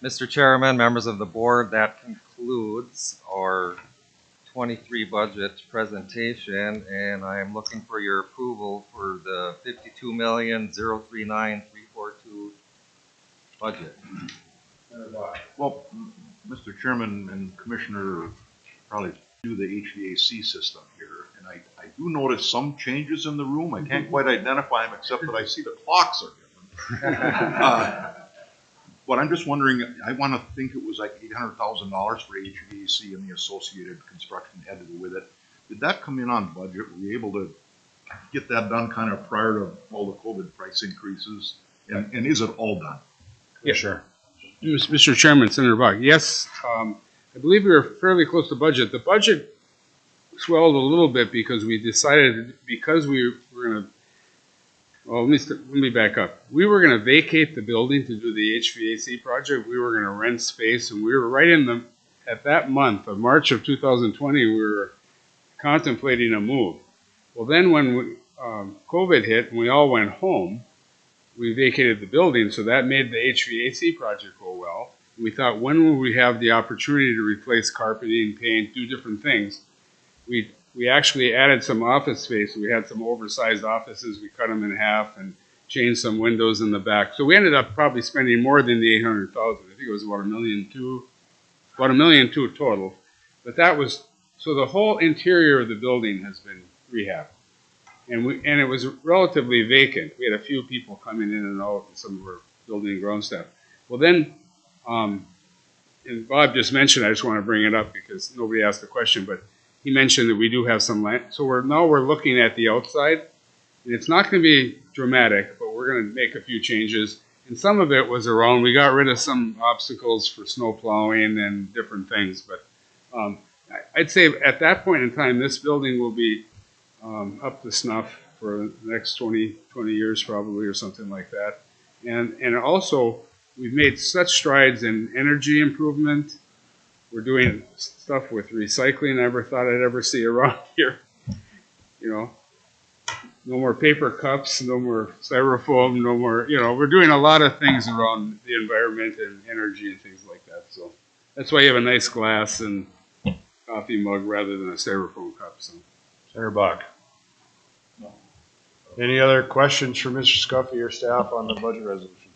Mr. Chairman, members of the board, that concludes our 23 budget presentation, and I am looking for your approval for the $52,039,342 budget. Well, Mr. Chairman and Commissioner probably do the HVAC system here, and I do notice some changes in the room. I can't quite identify them except that I see the clocks are different. But I'm just wondering, I want to think it was like $800,000 for HVAC and the associated construction had to do with it. Did that come in on budget? Were you able to get that done kind of prior to all the COVID price increases? And is it all done? Yeah, sure. Mr. Chairman, Senator Buck, yes, I believe we were fairly close to budget. The budget swelled a little bit because we decided, because we were going to, well, let me back up. We were going to vacate the building to do the HVAC project. We were going to rent space, and we were right in at that month of March of 2020, we were contemplating a move. Well, then when COVID hit and we all went home, we vacated the building, so that made the HVAC project go well. We thought, when will we have the opportunity to replace carpeting, paint, do different things? We actually added some office space. We had some oversized offices. We cut them in half and changed some windows in the back. So we ended up probably spending more than the $800,000. I think it was about $1.2 million, about $1.2 million total. But that was, so the whole interior of the building has been rehabbed. And it was relatively vacant. We had a few people coming in and out, and some of our building and ground staff. Well then, and Bob just mentioned, I just want to bring it up because nobody asked the question, but he mentioned that we do have some land. So we're looking at the outside, and it's not going to be dramatic, but we're going to make a few changes. And some of it was around, we got rid of some obstacles for snow plowing and different things. But I'd say at that point in time, this building will be up to snuff for the next 20 years probably, or something like that. And also, we've made such strides in energy improvement. We're doing stuff with recycling I never thought I'd ever see around here, no more paper cups, no more styrofoam, no more, we're doing a lot of things around the environment and energy and things like that. So that's why you have a nice glass and coffee mug rather than a styrofoam cup. So. Senator Bach. Any other questions for Mr. Scuffy or staff on the budget resolution?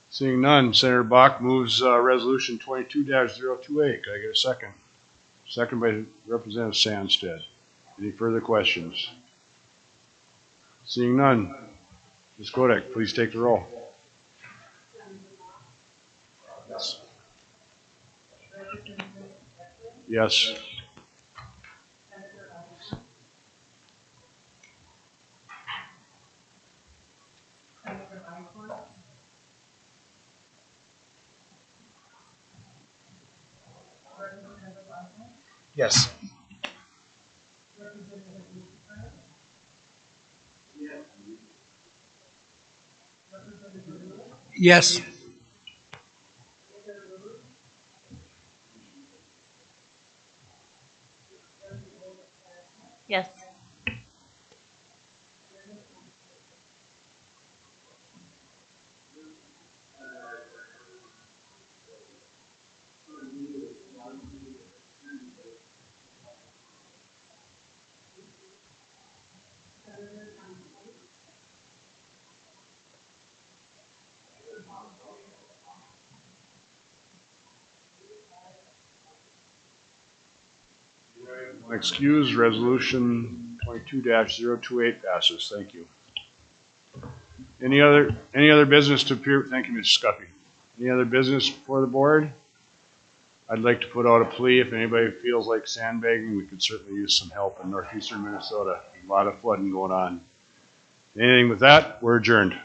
Seeing none, Senator Bach moves resolution 22-028. Can I get a second? Second by Representative Sandstead. Any further questions? Seeing none, Ms. Kodak, please take the roll. Yes. Yes. Yes. Yes. Yes. Excuse, resolution 22-028 passes. Thank you. Any other business to appear? Thank you, Mr. Scuffy. Any other business for the board? I'd like to put out a plea. If anybody feels like sandbagging, we could certainly use some help in northeastern Minnesota. A lot of flooding going on. Anything with that, we're adjourned.